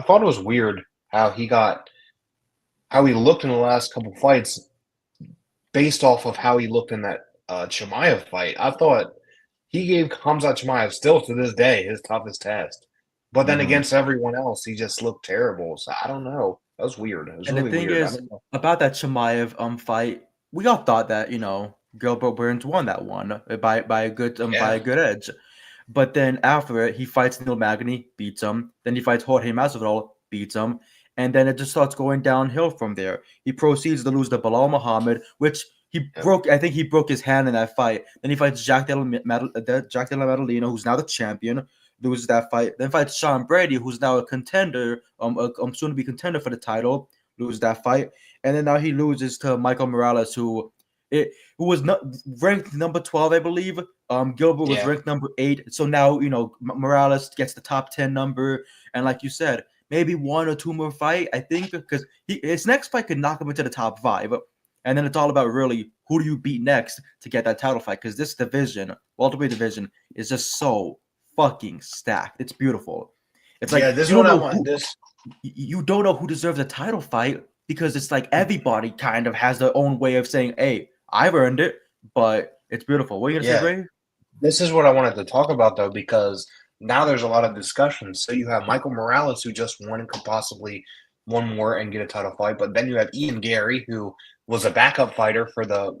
thought it was weird how he looked in the last couple fights based off of how he looked in that Chimaev fight. I thought he gave Khamzat Chimaev still to this day his toughest test. But then against everyone else, he just looked terrible. So I don't know. That was weird. It was And really the thing weird. is, about that Chimaev fight, we all thought that Gilbert Burns won that one by a good edge. But then after it, he fights Neil Magny, beats him. Then he fights Jorge Masvidal, beats him. And then it just starts going downhill from there. He proceeds to lose to Bilal Muhammad, which I think he broke his hand in that fight. Then he fights Jack Della Maddalena, who's now the champion, loses that fight. Then fights Sean Brady, who's now a contender, soon to be contender for the title, loses that fight. And then now he loses to Michael Morales, who was ranked number 12, I believe. Gilbert was ranked number 8. So now, Morales gets the top 10 number. And like you said, maybe 1 or 2 more fight, I think, because his next fight could knock him into the top 5. And then it's all about really who do you beat next to get that title fight? Because this division, welterweight division, is just so fucking stacked. It's beautiful. It's like this is what I want. You don't know who deserves a title fight because it's like everybody kind of has their own way of saying, "Hey, I've earned it," but it's beautiful. What are you gonna say, Ray? This is what I wanted to talk about though, because now there's a lot of discussion. So you have Michael Morales, who just won and could possibly one more and get a title fight, but then you have Ian Gary, who was a backup fighter for the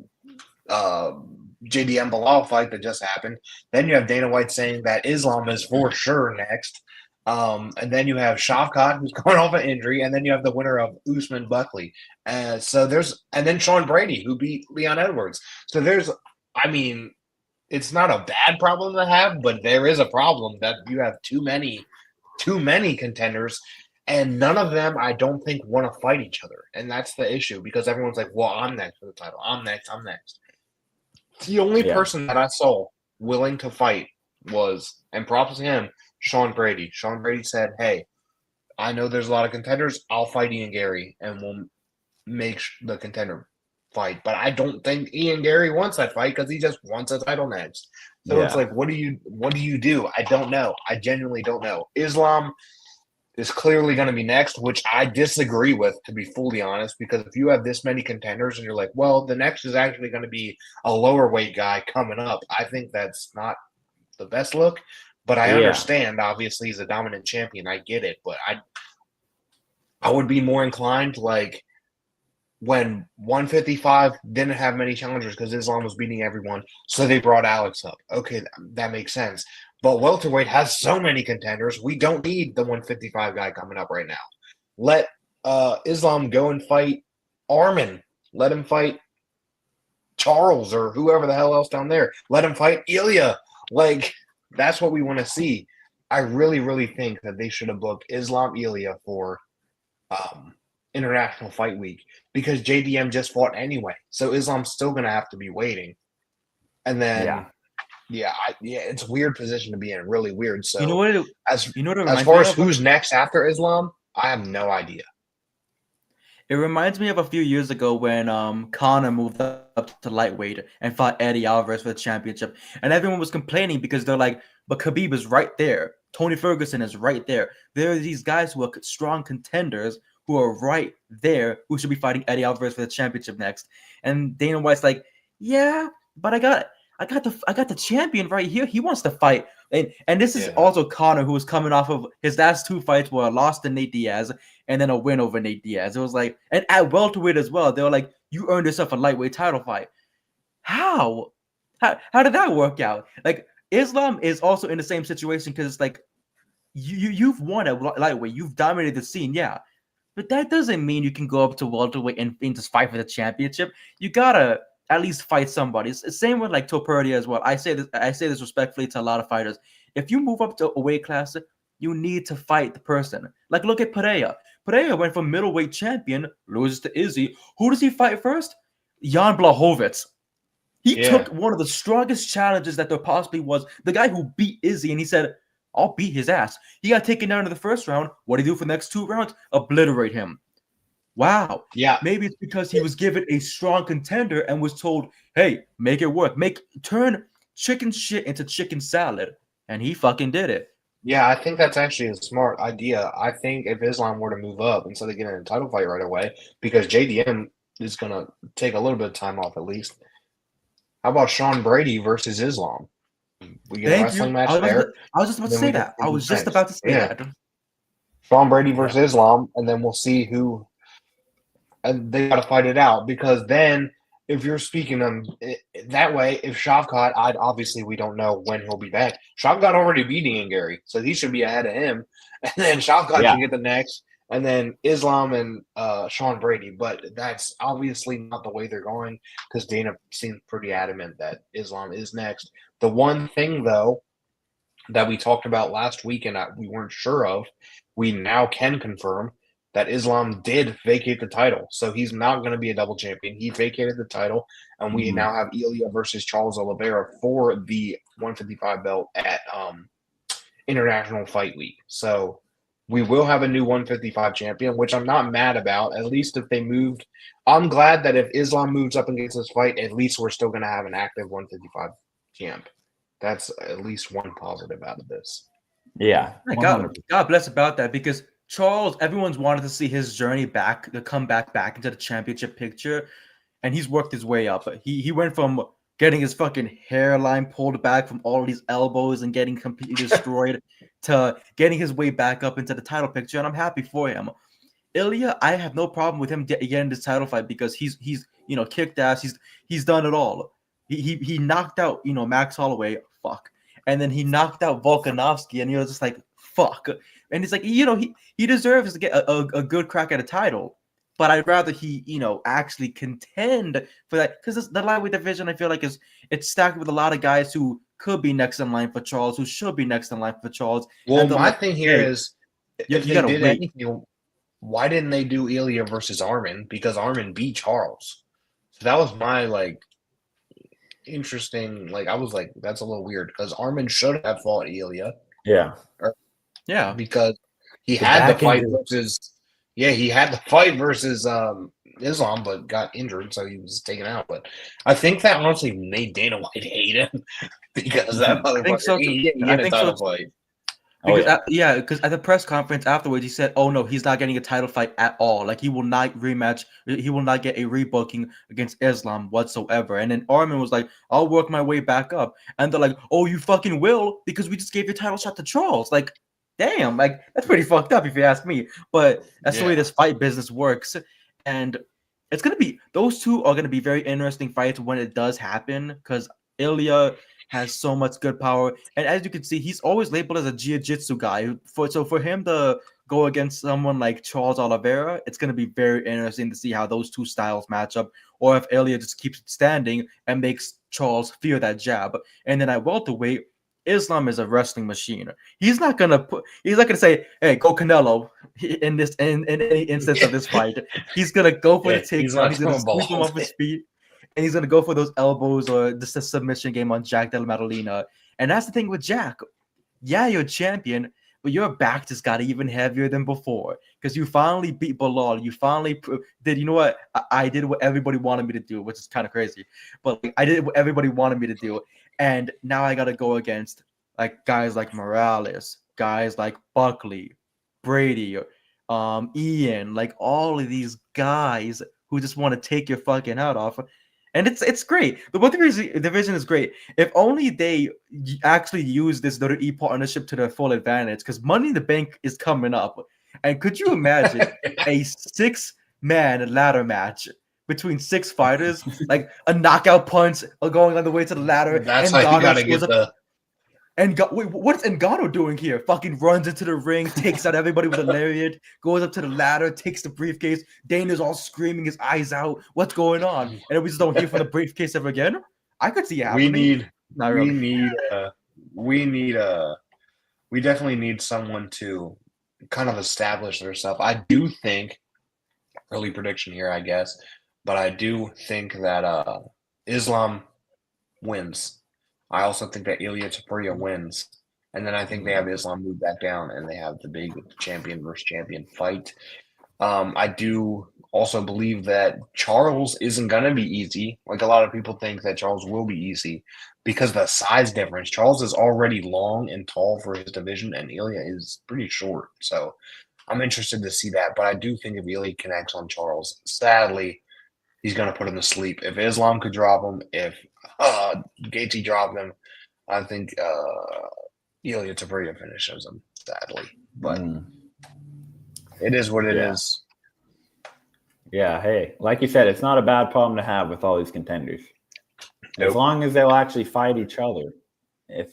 JDM Bilal fight that just happened. Then you have Dana White saying that Islam is for sure next. And then you have Shavkat, who's going off an injury, and then you have the winner of Usman Buckley. And then Sean Brady, who beat Leon Edwards. So it's not a bad problem to have, but there is a problem that you have too many contenders. And none of them, I don't think, want to fight each other. And that's the issue because everyone's like, well, I'm next for the title. I'm next. The only person that I saw willing to fight was, and props to him, Sean Brady. Sean Brady said, hey, I know there's a lot of contenders. I'll fight Ian Gary, and we'll make the contender fight. But I don't think Ian Gary wants that fight because he just wants a title next. So it's like, what do you do? I don't know. I genuinely don't know. Islam is clearly going to be next, which I disagree with, to be fully honest, because if you have this many contenders and you're like, well, the next is actually going to be a lower weight guy coming up, I think that's not the best look. But I understand, obviously, he's a dominant champion. I get it. But I would be more inclined, like, when 155 didn't have many challengers because Islam was beating everyone, so they brought Alex up. Okay, that makes sense. But welterweight has so many contenders. We don't need the 155 guy coming up right now. Let Islam go and fight Armin. Let him fight Charles or whoever the hell else down there. Let him fight Ilya. Like, that's what we want to see. I really, really think that they should have booked Islam Ilya for International Fight Week because JDM just fought anyway. So Islam's still going to have to be waiting. And then it's a weird position to be in, really weird. So as far as who's next after Islam, I have no idea. It reminds me of a few years ago when Conor moved up to lightweight and fought Eddie Alvarez for the championship. And everyone was complaining because they're like, but Khabib is right there. Tony Ferguson is right there. There are these guys who are strong contenders who are right there who should be fighting Eddie Alvarez for the championship next. And Dana White's like, yeah, but I I got the champion right here. He wants to fight. And this is Yeah. also Conor, who was coming off of his last 2 fights were a loss to Nate Diaz and then a win over Nate Diaz. It was like, and at welterweight as well, they were like, you earned yourself a lightweight title fight. How did that work out? Like, Islam is also in the same situation because it's like you've won at lightweight, you've dominated the scene, yeah. But that doesn't mean you can go up to welterweight and just fight for the championship. You gotta at least fight somebody. It's the same with like Topuria as well. I say this respectfully to a lot of fighters. If you move up to a weight class, you need to fight the person. Like, look at Pereira. Pereira went from middleweight champion, loses to Izzy. Who does he fight first? Jan Blachowicz. He took one of the strongest challenges that there possibly was. The guy who beat Izzy, and he said, I'll beat his ass. He got taken down in the first round. What did he do for the next 2 rounds? Obliterate him. Wow. Yeah. Maybe it's because he was given a strong contender and was told, hey, make it work. Turn chicken shit into chicken salad. And he fucking did it. Yeah, I think that's actually a smart idea. I think if Islam were to move up instead of getting a title fight right away, because JDM is going to take a little bit of time off at least. How about Sean Brady versus Islam? We get a wrestling match there. I was just about to say that. I was just about to say that. Sean Brady versus Islam, and then we'll see who. And they got to fight it out, because then if you're speaking them that way, if Shavkat, obviously we don't know when he'll be back. Shavkat already beating Gary, so he should be ahead of him. And then Shavkat can get the next, and then Islam and Sean Brady. But that's obviously not the way they're going, because Dana seems pretty adamant that Islam is next. The one thing, though, that we talked about last week and we weren't sure of, we now can confirm that Islam did vacate the title. So he's not going to be a double champion. He vacated the title, and we now have Ilya versus Charles Oliveira for the 155 belt at International Fight Week. So we will have a new 155 champion, which I'm not mad about. At least if they moved, I'm glad that if Islam moves up and gets this fight, at least we're still going to have an active 155 champ. That's at least one positive out of this. Yeah. God bless about that, because Charles, everyone's wanted to see his journey back, to come back into the championship picture, and he's worked his way up. He went from getting his fucking hairline pulled back from all these elbows and getting completely destroyed to getting his way back up into the title picture, and I'm happy for him. Ilya, I have no problem with him getting this title fight, because he's kicked ass. He's done it all. He knocked out Max Holloway, fuck, and then he knocked out Volkanovski, and just like fuck. And it's like, he deserves to get a good crack at a title, but I'd rather he, actually contend for that, because the lightweight division, I feel like it's stacked with a lot of guys who could be next in line for Charles, who should be next in line for Charles. Well, my thing here is, if they did anything, why didn't they do Ilya versus Armin? Because Armin beat Charles. So that was my interesting. I was like, that's a little weird, because Armin should have fought Ilya. Yeah. Yeah, because he had the fight versus Islam, but got injured, so he was taken out. But I think that honestly made Dana White hate him, because that motherfucker, I think so. He had a title fight. Because at the press conference afterwards, he said, "Oh no, he's not getting a title fight at all. Like, he will not rematch. He will not get a rebooking against Islam whatsoever." And then Armin was like, "I'll work my way back up." And they're like, "Oh, you fucking will, because we just gave your title shot to Charles." Like, damn, that's pretty fucked up if you ask me. But that's the way this fight business works. And it's gonna be, those two are gonna be very interesting fights when it does happen, because Ilya has so much good power, and as you can see, he's always labeled as a jiu-jitsu guy. So for him to go against someone like Charles Oliveira, it's gonna be very interesting to see how those two styles match up, or if Ilya just keeps standing and makes Charles fear that jab. And then at welterweight, Islam is a wrestling machine. He's not gonna say, "Hey, go Canelo," in any instance of this fight. He's gonna go for the takedown. He's gonna sweep him off his feet, and he's gonna go for those elbows or just a submission game on Jack Della Maddalena. And that's the thing with Jack. Yeah, you're a champion, but your back just got even heavier than before, because you finally beat Bilal. You finally did. You know what? I did what everybody wanted me to do, which is kind of crazy, but I did what everybody wanted me to do. And now I got to go against guys like Morales, guys like Buckley, Brady, Ian, all of these guys who just want to take your fucking head off. And it's great. The one division is great. If only they actually use this WWE partnership to their full advantage, because Money in the Bank is coming up. And could you imagine a 6-man ladder match between 6 fighters, like a knockout punch going on the way to the ladder? That's and how you gotta get the. And wait, what's Ngannou doing here? Fucking runs into the ring, takes out everybody with a lariat, goes up to the ladder, takes the briefcase. Dana's all screaming his eyes out. What's going on? And then we just don't hear from the briefcase ever again. I could see it happening. We definitely need someone to kind of establish themselves. I do think, early prediction here, I guess, but I do think that Islam wins. I also think that Ilya Topuria wins. And then I think they have Islam move back down and they have the big champion versus champion fight. I do also believe that Charles isn't going to be easy. Like a lot of people think that Charles will be easy because of the size difference. Charles is already long and tall for his division, and Ilya is pretty short. So I'm interested to see that. But I do think if Ilya connects on Charles, sadly, he's going to put him to sleep. If Islam could drop him, if Gaethje dropped him, I think Ilya Topuria finishes him, sadly. But it is what it is. Yeah, hey, like you said, it's not a bad problem to have with all these contenders. Nope. As long as they'll actually fight each other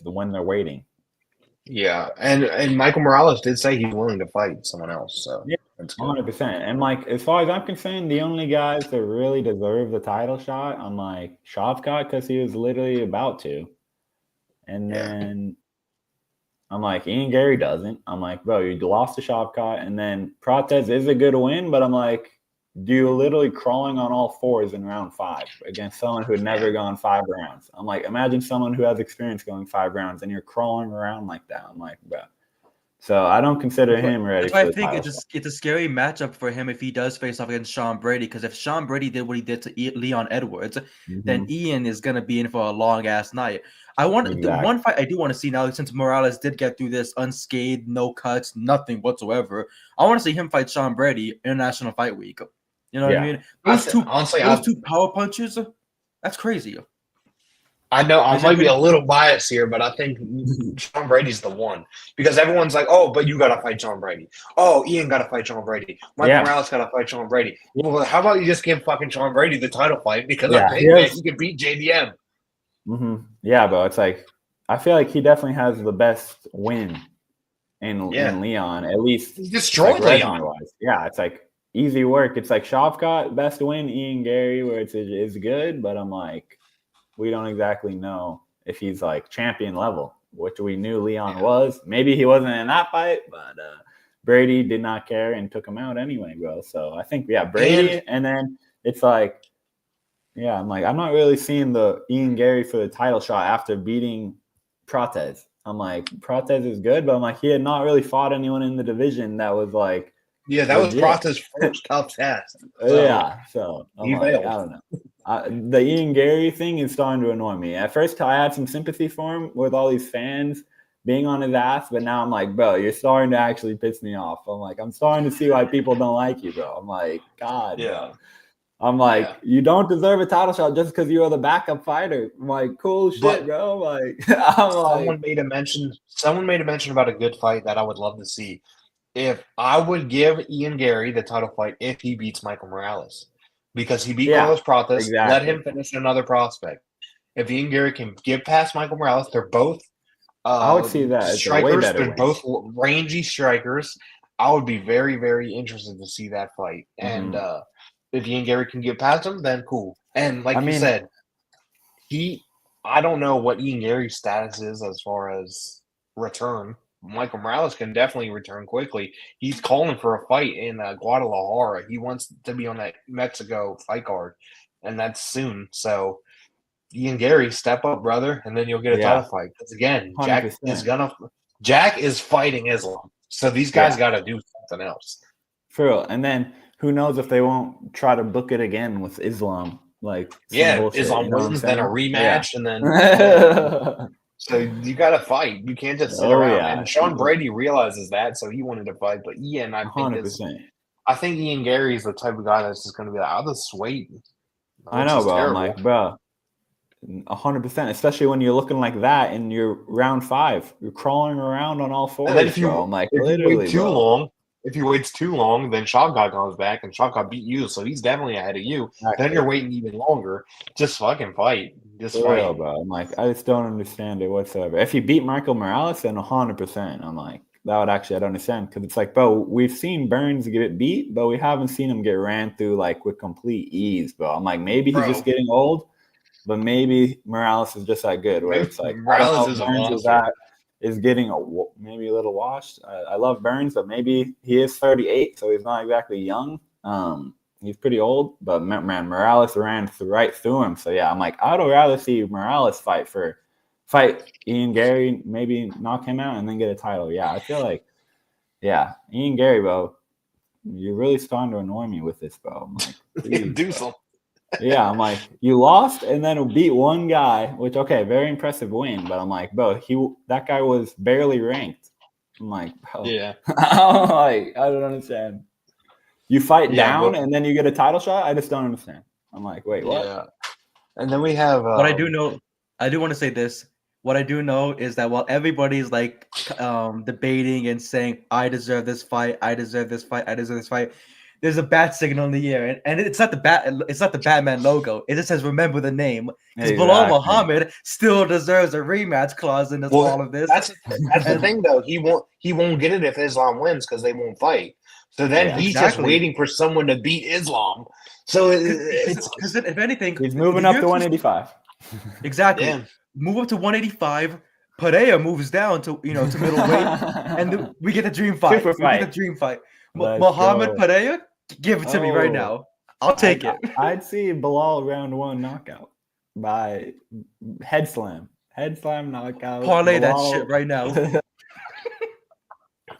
when they're waiting. Yeah, and Michael Morales did say he's willing to fight someone else. So yeah, 100%. And like as far as I'm concerned, the only guys that really deserve the title shot, I'm like Shavkat because he was literally about to, and then I'm like Ian Gary doesn't. I'm like, bro, you lost to Shavkat, and then Protez is a good win, but I'm like, you're literally crawling on all fours in round 5 against someone who had never gone 5 rounds. I'm like, imagine someone who has experience going 5 rounds and you're crawling around like that. I'm like, bro. So I don't consider him ready. I think it's a scary matchup for him if he does face off against Sean Brady, because if Sean Brady did what he did to Leon Edwards, then Ian is going to be in for a long-ass night. The one fight I do want to see now, since Morales did get through this unscathed, no cuts, nothing whatsoever, I want to see him fight Sean Brady International Fight Week. You know what I mean? Those two power punches, that's crazy. I know I might be a little biased here, but I think Sean Brady's the one because everyone's like, "Oh, but you got to fight Sean Brady. Oh, Ian got to fight Sean Brady. Michael Morales got to fight Sean Brady." Well, how about you just give fucking Sean Brady the title fight because I think that he could beat JDM. Yeah, but it's like I feel like he definitely has the best win in Leon. At least he destroyed Leon. Wise. Yeah, it's like. Easy work. It's like Shavkat, best win, Ian Gary, where it's good, but I'm like, we don't exactly know if he's like champion level, which we knew Leon was. Maybe he wasn't in that fight, but Brady did not care and took him out anyway, bro. So I think, Brady, and then it's like, I'm like, I'm not really seeing the Ian Gary for the title shot after beating Protez. I'm like, Protez is good, but I'm like, he had not really fought anyone in the division that was like, yeah, that was Protez's first tough test. So I'm like, I don't know. The Ian Gary thing is starting to annoy me. At first, I had some sympathy for him with all these fans being on his ass, but now I'm like, bro, you're starting to actually piss me off. I'm like, I'm starting to see why people don't like you, bro. I'm like, God, bro. I'm like, you don't deserve a title shot just because you are the backup fighter. I'm like, cool shit, bro. Like, someone made a mention about a good fight that I would love to see. If I would give Ian Gary the title fight if he beats Michael Morales, because he beat Carlos Protez, let him finish another prospect. If Ian Gary can get past Michael Morales, they're both I would see that strikers. They're both rangy strikers. I would be very, very interested to see that fight. And if Ian Gary can get past him, then cool. And like you said, I don't know what Ian Gary's status is as far as return. Michael Morales can definitely return quickly. He's calling for a fight in Guadalajara. He wants to be on that Mexico fight card, and that's soon. So, Ian Gary, step up, brother, and then you'll get a title fight. Because again, 100%. Jack is fighting Islam, so these guys got to do something else. For real. And then who knows if they won't try to book it again with Islam? Like Islam wins, then a rematch, and then. So you got to fight. You can't just sit around. Yeah. And Sean Brady realizes that, so he wanted to fight. But Ian, I think Ian Gary is the type of guy that's just going to be like, I'll just wait. I know, bro. I'm like, bro, 100%. Especially when you're looking like that in your round 5, you're crawling around on all fours. And then if you, bro. I'm like, if literally, you wait too bro. long, if you wait too long, then Shavkat comes back and Shavkat beat you, so he's definitely ahead of you. Exactly. Then you're waiting even longer. Just fucking fight. Just For fight. real, bro. I'm like, I just don't understand it whatsoever. If he beat Michael Morales, then 100%. I'm like, that would actually, I don't understand. Because it's like, bro, we've seen Burns get it beat, but we haven't seen him get ran through like with complete ease, bro. I'm like, maybe he's just getting old, but maybe Morales is just that good. Where it's like, Morales is a monster. Is getting maybe a little washed. I love Burns, but maybe he is 38, so he's not exactly young. He's pretty old, but man, Morales ran right through him. So yeah, I'm like, I would rather see Morales fight Ian Gary, maybe knock him out and then get a title. Yeah, I feel like, yeah, Ian Gary, bro, you're really starting to annoy me with this, bro. I'm like, please, do something. Yeah, I'm like, you lost and then beat one guy, which, okay, very impressive win. But I'm like, bro, that guy was barely ranked. I'm like, bro. Yeah. I'm like, I don't understand. You fight down and then you get a title shot? I just don't understand. I'm like, wait, what? Yeah. And then we have what I do know, I do want to say this. What I do know is that while everybody's like debating and saying, I deserve this fight, I deserve this fight, I deserve this fight, there's a bat signal in the air, and it's not the Batman logo. It just says remember the name. Because Bilal Muhammad still deserves a rematch clause in all of this. That's the thing, though. He won't get it if Islam wins because they won't fight. So then he's just waiting for someone to beat Islam. So because if anything, he's moving up to 185. Exactly. Yeah. Move up to 185. Pereira moves down to to middleweight, and we get the dream fight. We get the dream fight. Muhammad Pereira, give it to me right now. I'll take it. I'd see Bilal round 1 knockout by head slam knockout. Parlay that shit right now.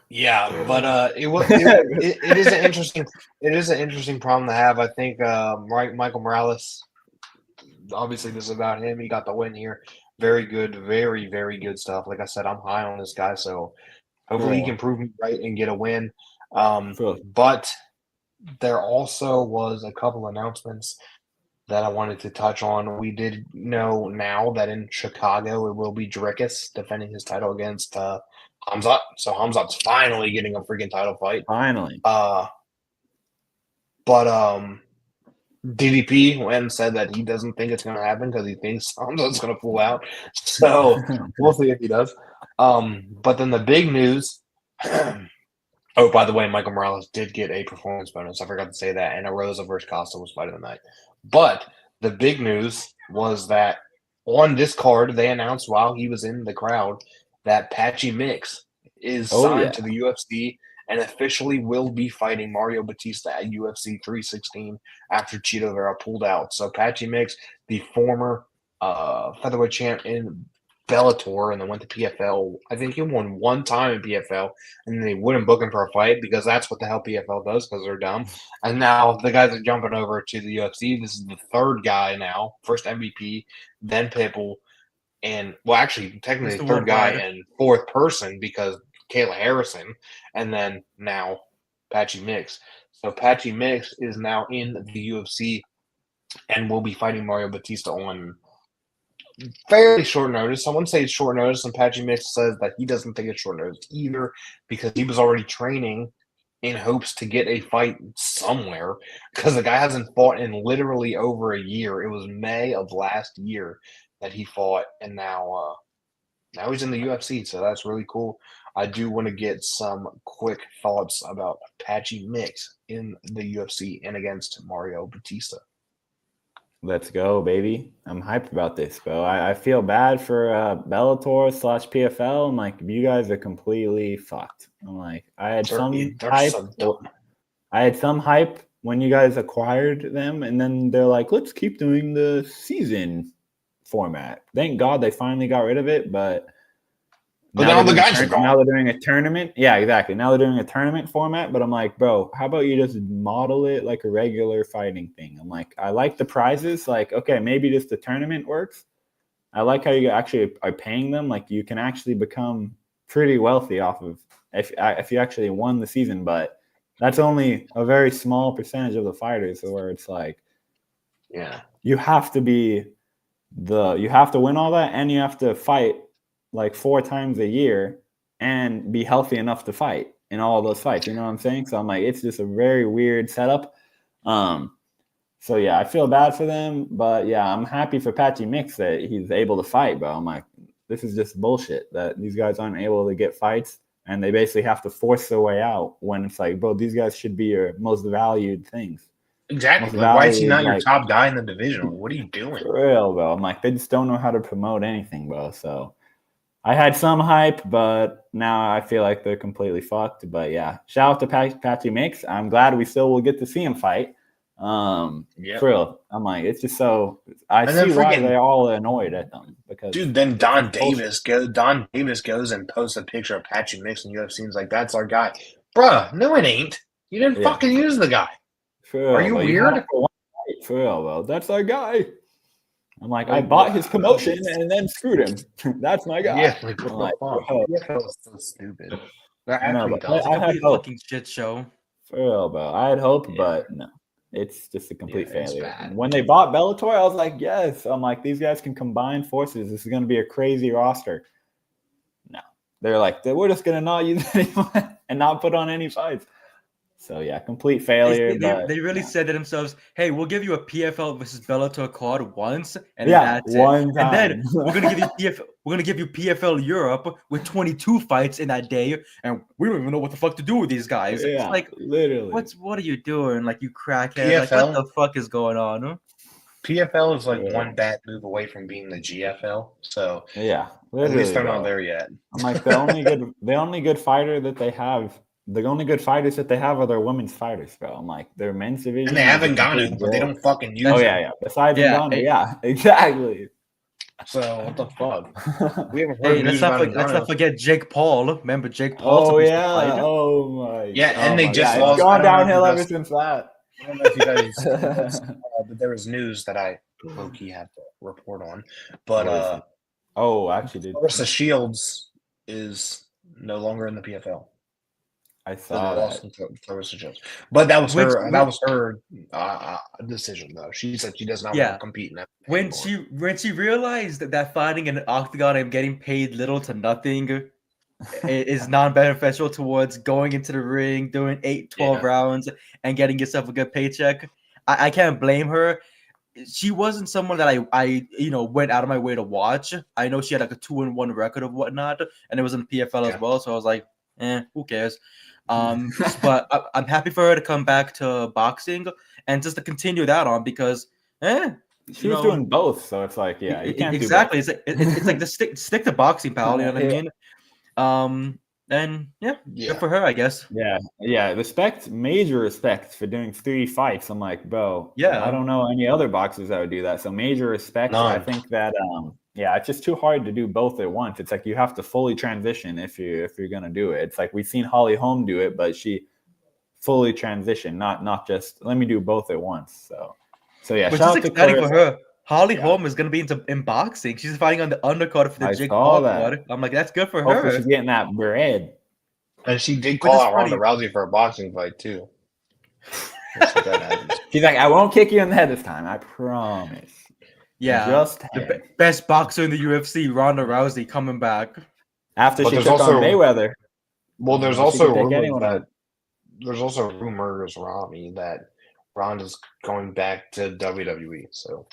Yeah, but it is an interesting problem to have. I think Michael Morales. Obviously, this is about him. He got the win here. Very good, very, very good stuff. Like I said, I'm high on this guy, so hopefully he can prove me right and get a win. But there also was a couple announcements that I wanted to touch on. We did know now that in Chicago it will be Dricus defending his title against Hamzat. So Hamzat's finally getting a freaking title fight. Finally. DDP went and said that he doesn't think it's going to happen because he thinks Hamzat's going to pull out. So we'll see if he does. But then the big news. Oh, by the way, Michael Morales did get a performance bonus. I forgot to say that. And Arosa versus Costa was fight of the night. But the big news was that on this card, they announced while he was in the crowd that Patchy Mix is signed to the UFC and officially will be fighting Mario Batista at UFC 316 after Chito Vera pulled out. So Patchy Mix, the former featherweight champ in Bellator and then went to PFL. I think he won one time in PFL, and they wouldn't book him for a fight because that's what the hell PFL does because they're dumb. And now the guys are jumping over to the UFC. This is the third guy now, first MVP, then Pitbull, and actually technically the third guy and fourth person because Kayla Harrison, and then now Patchy Mix. So Patchy Mix is now in the UFC and will be fighting Mario Batista on fairly short notice. I wouldn't say it's short notice, and Patchy Mix says that he doesn't think it's short notice either because he was already training in hopes to get a fight somewhere because the guy hasn't fought in literally over a year. It was May of last year that he fought, and now he's in the UFC, so that's really cool. I do want to get some quick thoughts about Patchy Mix in the UFC and against Mario Batista. Let's go, baby. I'm hyped about this, bro. I feel bad for Bellator / PFL. I'm like, you guys are completely fucked. I'm like, I had some hype when you guys acquired them, and then they're like, let's keep doing the season format. Thank God they finally got rid of it, but now the guys are gone. Now they're doing a tournament. Yeah, exactly. Now they're doing a tournament format, but I'm like, bro, how about you just model it like a regular fighting thing? I'm like, I like the prizes. Like, okay, maybe just the tournament works. I like how you actually are paying them. Like, you can actually become pretty wealthy off of if you actually won the season, but that's only a very small percentage of the fighters where it's like, yeah, you have to win all that, and you have to fight like 4 times a year and be healthy enough to fight in all those fights. You know what I'm saying? So I'm like, it's just a very weird setup. So yeah, I feel bad for them, but yeah, I'm happy for Patchy Mix that he's able to fight, bro. I'm like, this is just bullshit that these guys aren't able to get fights, and they basically have to force their way out when it's like, bro, these guys should be your most valued things. Exactly. Like, why is he not your top guy in the division? What are you doing? For real, bro. I'm like, they just don't know how to promote anything, bro. So I had some hype, but now I feel like they're completely fucked. But yeah, shout out to Patchy Mix. I'm glad we still will get to see him fight. For real. I'm like, it's just so I see why they're all annoyed at them. Because dude, then Don Davis goes and posts a picture of Patchy Mix in UFC and is like, that's our guy. Bruh, no it ain't. You didn't fucking use the guy. Are you weird? For real, well, that's our guy. I'm like, I bought his promotion and then screwed him. That's my guy. Yeah, like, what the fuck? That was so stupid. I know, but it's a complete fucking shit show. For real, bro. I had hope, but no. It's just a complete failure. And when they bought Bellator, I was like, yes. I'm like, these guys can combine forces. This is going to be a crazy roster. No. They're like, we're just going to not use anyone and not put on any fights. So, yeah, complete failure. They really said to themselves, hey, we'll give you a PFL versus Bellator card once, and that's one time. And then we're gonna give you PFL Europe with 22 fights in that day, and we don't even know what the fuck to do with these guys. Yeah, it's like, literally. What are you doing? Like, you crackhead. Like, what the fuck is going on? Huh? PFL is like one bad move away from being the GFL. So yeah, at least they're not there yet. I'm like, the only good fighter that they have. The only good fighters that they have are their women's fighters, bro. I'm like, their men's division. And they haven't gone in, but they don't fucking use them. Yeah. Besides Ngannou, yeah, exactly. So, what the fuck? We haven't heard let's not forget Jake Paul. Remember Jake Paul? Oh, yeah. Oh, my. Yeah, and they just lost. It's gone downhill ever since that. I don't know if you guys but there was news that I low-key had to report on. But, actually, dude. Clarissa Shields is no longer in the PFL. I saw that. But that was her decision, though. She said she does not want to compete in that. When she realized that fighting in an octagon and getting paid little to nothing is non-beneficial towards going into the ring, doing 8-12 rounds, and getting yourself a good paycheck, I can't blame her. She wasn't someone that I went out of my way to watch. I know she had like a 2-1 record of whatnot, and it was in the PFL as well. So I was like, who cares? But I'm happy for her to come back to boxing and just to continue that on because she was doing both, so it's like you can't exactly. do both. It's like the stick to boxing, pal. You know what I mean? And good for her, I guess. Yeah. Major respect for doing 3 fights. I'm like, bro, I don't know any other boxers that would do that. So major respect. None. I think that it's just too hard to do both at once. It's like you have to fully transition if you're gonna do it. It's like we've seen Holly Holm do it, but she fully transitioned, not just let me do both at once. So yeah, which is exciting for her. Holly Holm is gonna be in boxing. She's fighting on the undercard for the Jake Paul card. I'm like, that's good for her. Hopefully she's getting that bread. And she did call out Ronda Rousey for a boxing fight too. She's like, I won't kick you in the head this time. I promise. Yeah, the best boxer in the UFC, Ronda Rousey, coming back after she took on Mayweather. Well, there's also rumors, Rami, that Ronda's going back to WWE. So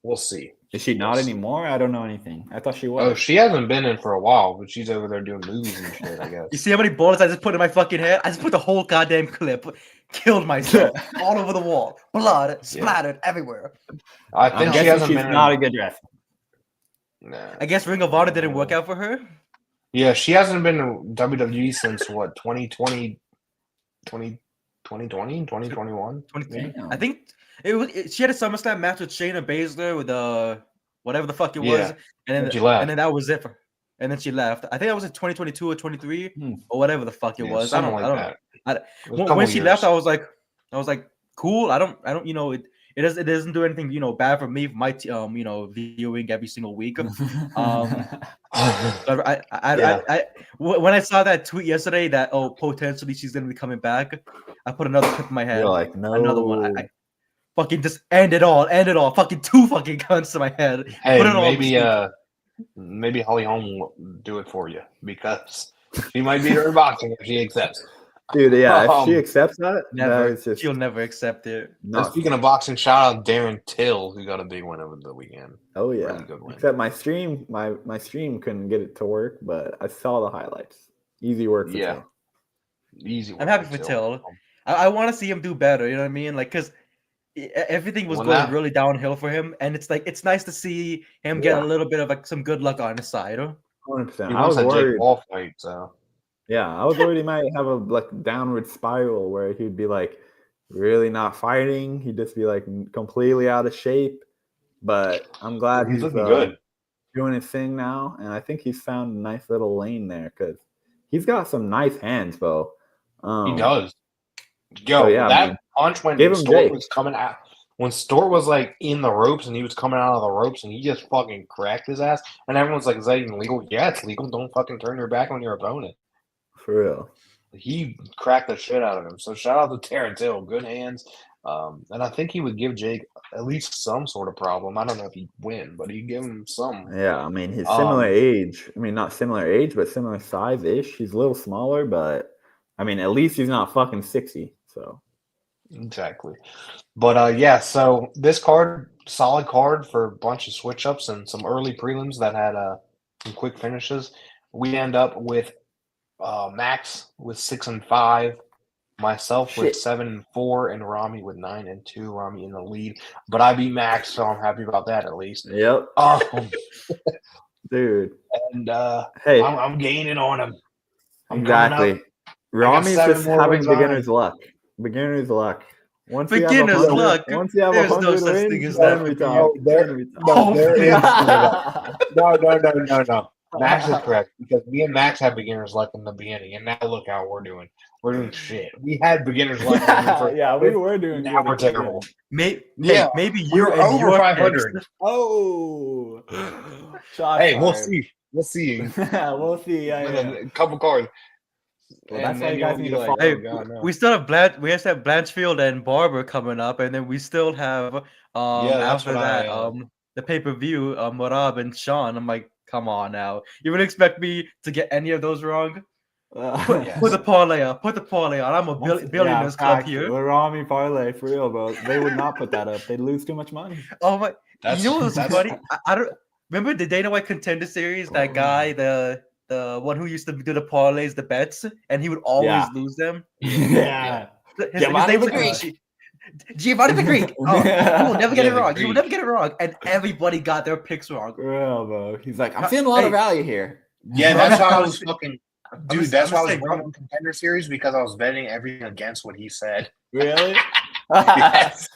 we'll see. Is she not anymore? I don't know anything. I thought she was. Oh, she hasn't been in for a while, but she's over there doing moves and shit, I guess. You see how many bullets I just put in my fucking head? I just put the whole goddamn clip. Killed myself all over the wall. Blood splattered everywhere. I think she's not a good wrestler. Nah. I guess Ring of Honor didn't work out for her. Yeah, she hasn't been in WWE since what, 2020, 2021? 2020. I think she had a SummerSlam match with Shayna Baszler with whatever the fuck it was, and then she left. And then that was it for. And then she left. I think that was in 2022 or 23 or whatever the fuck it was. I don't know. When she left, I was like, cool. I don't. It doesn't do anything bad for me. For my viewing every single week. When I saw that tweet yesterday that potentially she's gonna be coming back, I put another clip in my head. You're like, no, another one. fucking just end it all, fucking 2 fucking guns to my head. Hey, Put it all maybe Holly Holm will do it for you because she might beat her in boxing if she accepts. Dude, yeah, if she accepts that, never. that is just She'll never accept it. And speaking of boxing, shout out Darren Till, who got a big win over the weekend. Oh yeah, Really good win. Except my stream couldn't get it to work, but I saw the highlights. Easy work for Till. Easy work. I'm happy for Till. I want to see him do better. You know what I mean? Like, because everything was going really downhill for him, and it's nice to see him get a little bit of like some good luck on his side. 100%. He wants a Jake Paul fight, so. Yeah, I was worried he might have a like downward spiral where he'd be like really not fighting. He'd just be like completely out of shape. But I'm glad he's looking good, doing his thing now, and I think he's found a nice little lane there because he's got some nice hands, Bo. He does. Yo, that punch when Stort was coming out, when Stort was like in the ropes and he was coming out of the ropes and he just fucking cracked his ass, and everyone's like, "Is that even legal?" Yeah, it's legal. Don't fucking turn your back on your opponent. For real. He cracked the shit out of him. So shout out to Darren Till. Good hands. And I think he would give Jake at least some sort of problem. I don't know if he'd win, but he'd give him some. Yeah, I mean, he's similar age. I mean, not similar age, but similar size-ish. He's a little smaller, but, I mean, at least he's not fucking 60, so. Exactly. But, yeah, so this card, solid card for a bunch of switch-ups and some early prelims that had some quick finishes. We end up with Max with 6-5, myself with 7-4, and Rami with 9-2. Rami in the lead, but I beat Max, so I'm happy about that at least. Yep. Dude. And hey, I'm gaining on him. Exactly. Rami's just having beginner's luck. Beginner's luck. Once beginner's luck. Once you have There's 100 no such wins, thing as that. No. Max is correct because me and Max had beginner's luck in the beginning, and now look how we're doing. We're doing shit. We had beginner's luck. We were doing. Now we're terrible. Maybe you're over 500. Oh, hey, we'll see. We'll see. We'll see. A couple cards. Well, that's why you guys need to follow. Hey, we still have Blanchfield and Barber coming up, and then we still have after that the pay-per-view Marab and Sean. I'm like, come on now. You would expect me to get any of those wrong? Put the parlay on. Put the parlay on. I'm a billionaires club here. The Rami parlay for real, bro. They would not put that up. They'd lose too much money. Oh my! You know what was funny? I don't remember the Dana White Contender Series. That guy, the one who used to do the parlays, the bets, and he would always lose them. Yeah. His name was Giovanni the Greek. Oh, you will never get it wrong. You will never get it wrong. And everybody got their picks wrong. Real, bro. He's like, I'm seeing a lot of value here. Yeah, that's why I was fucking. Dude, that's why I was running Contender Series because I was betting everything against what he said. Really? Yes.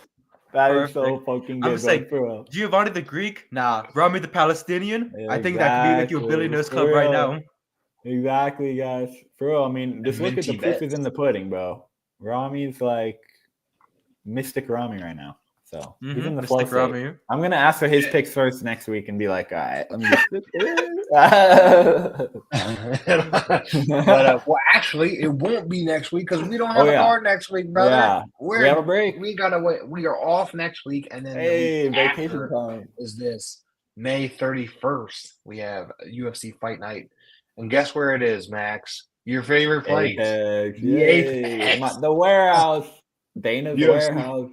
That is so fucking good. I'm saying, Giovanni the Greek, nah. Rami the Palestinian, exactly. I think that could be like your billionaires club right now. Exactly, guys. For real, I mean, just look at the proof is in the pudding, bro. Rami's like Mystic Rami right now. So he's in the flow state. I'm gonna ask for his picks first next week and be like, all right, let me just but well, actually, it won't be next week because we don't have a card next week, brother. Yeah. We have a break. We gotta wait. We are off next week, and then vacation time is this May 31st. We have UFC Fight Night, and guess where it is, Max? Your favorite place, the warehouse, Dana's warehouse.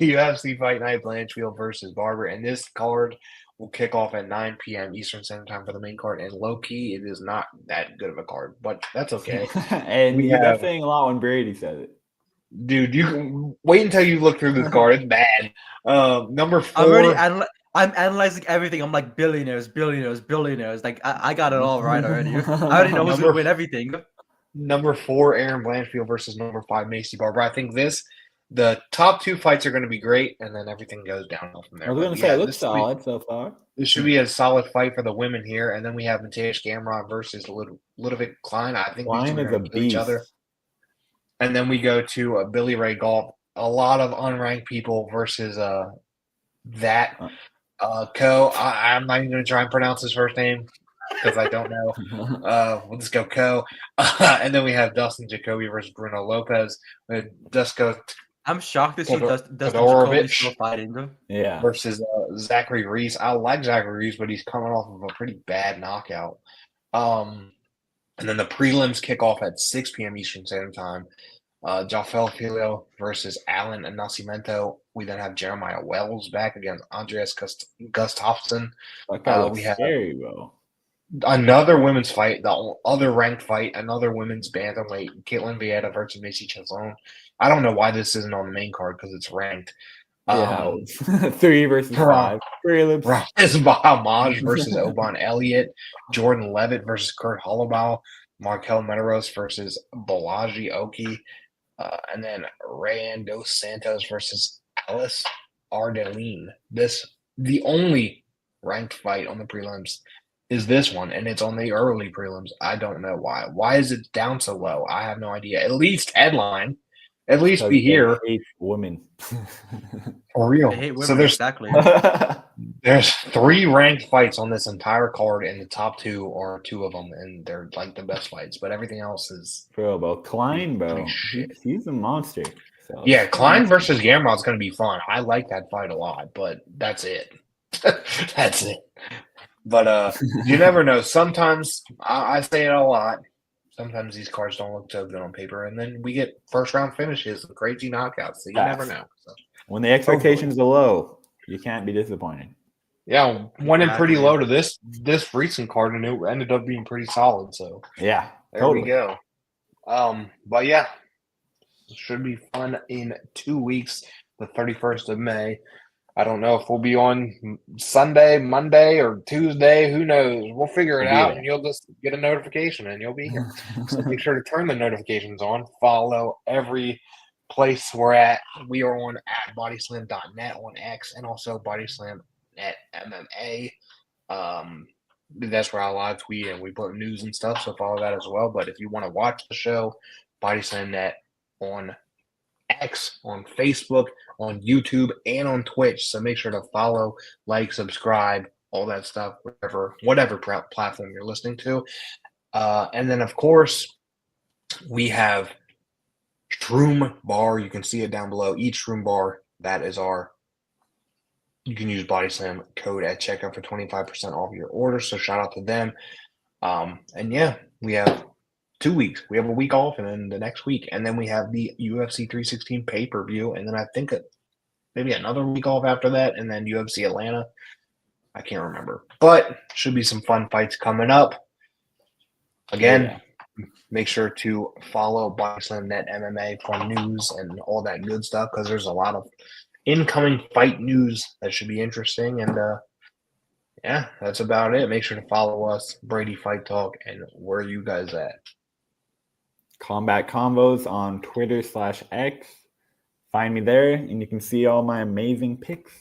UFC Fight Night, Blanchfield versus Barber, and this card will kick off at 9 p.m. Eastern Standard Time for the main card. And low key, it is not that good of a card, but that's okay. And you're definitely saying a lot when Brady said it. Dude, you can wait until you look through this card. It's bad. Number 4. I'm analyzing everything. I'm like billionaires. Like I got it all right already. I already know who's gonna win everything. Number 4, Aaron Blanchfield versus number 5, Macy Barber. I think the top 2 fights are going to be great, and then everything goes downhill from there. I was going to say, it looks solid so far. This should be a solid fight for the women here, and then we have Mateusz Gamrot versus Ludovic Klein. I think Klein is a beast. Each other. And then we go to Billy Ray Golf. A lot of unranked people versus that Co. I'm not even going to try and pronounce his first name because I don't know. We'll just go Co. And then we have Dustin Jacoby versus Bruno Lopez. Dusko I'm shocked that she does Jacoby Todorovic still fighting though. Yeah. versus Zachary Reese. I like Zachary Reese, but he's coming off of a pretty bad knockout. And then the prelims kick off at 6 p.m. Eastern Standard Time. Jafel Filio versus Alan Nascimento. We then have Jeremiah Wells back against Andreas Gustafsson. That guy looks we have scary, bro. another women's fight, the other ranked fight, another women's bantamweight, Caitlin Vieira versus Macy Chiasson. I don't know why this isn't on the main card because it's ranked. Yeah, 3 versus 5. Prelims. Bahamaj versus Oban Elliott, Jordan Levitt versus Kurt Holloway, Markel Medeiros versus Balaji Oki, and then Rayan Dos Santos versus Alice Ardeline. The only ranked fight on the prelims is this one, and it's on the early prelims. I don't know why. Why is it down so low? I have no idea. At least headline. At least be here. Hate women. For real. They hate women, So there's exactly. There's 3 ranked fights on this entire card, and the top 2 are 2 of them, and they're like the best fights. But everything else is bro. Klein, bro. He's a monster. So. Yeah, Klein versus Gamrot is going to be fun. I like that fight a lot, but that's it. That's it. But you never know. Sometimes I say it a lot. Sometimes these cards don't look so good on paper, and then we get first round finishes and crazy knockouts. So you never know. So, when the expectations are low, you can't be disappointed. Yeah, went in pretty low to this recent card, and it ended up being pretty solid. So yeah, there we go. But yeah, it should be fun in 2 weeks, the 31st of May. I don't know if we'll be on Sunday, Monday, or Tuesday. Who knows? We'll figure it out, and you'll just get a notification, and you'll be here. So make sure to turn the notifications on. Follow every place we're at. We are on at bodyslam.net on X, and also bodyslam.net MMA. That's where I live tweet, and we put news and stuff, so follow that as well. But if you want to watch the show, bodyslam.net on X, on Facebook, on YouTube, and on Twitch. So make sure to follow, like, subscribe, all that stuff, whatever platform you're listening to. And then, of course, we have Shroom Bar. You can see it down below. Each Shroom Bar, that is you can use Bodyslam code at checkout for 25% off your order. So shout out to them. And yeah, we have 2 weeks. We have a week off, and then the next week, and then we have the UFC 316 pay-per-view, and then I think maybe another week off after that, and then UFC Atlanta. I can't remember, but should be some fun fights coming up. Again, make sure to follow Bodyslam.net MMA for news and all that good stuff, because there's a lot of incoming fight news that should be interesting. And yeah, that's about it. Make sure to follow us, Brady Fight Talk, and where are you guys at? Combat Combos on Twitter/X. Find me there, and you can see all my amazing picks.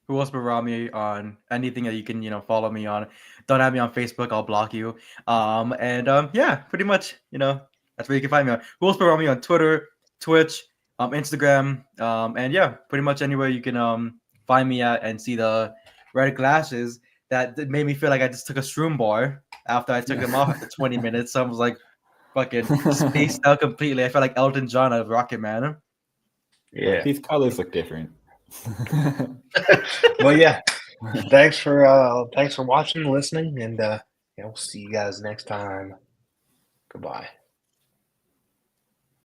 Who else but Rami on anything that you can, follow me on? Don't have me on Facebook, I'll block you. Yeah, pretty much, that's where you can find me on. Who else but Rami on Twitter, Twitch, Instagram, and yeah, pretty much anywhere you can find me at and see the red glasses that made me feel like I just took a shroom bar after I took them off after 20 minutes. So I was like, fucking spaced out completely. I felt like Elton John of Rocket Man. Yeah, these colors look different. Well, yeah. Thanks for watching, listening, and we'll see you guys next time. Goodbye.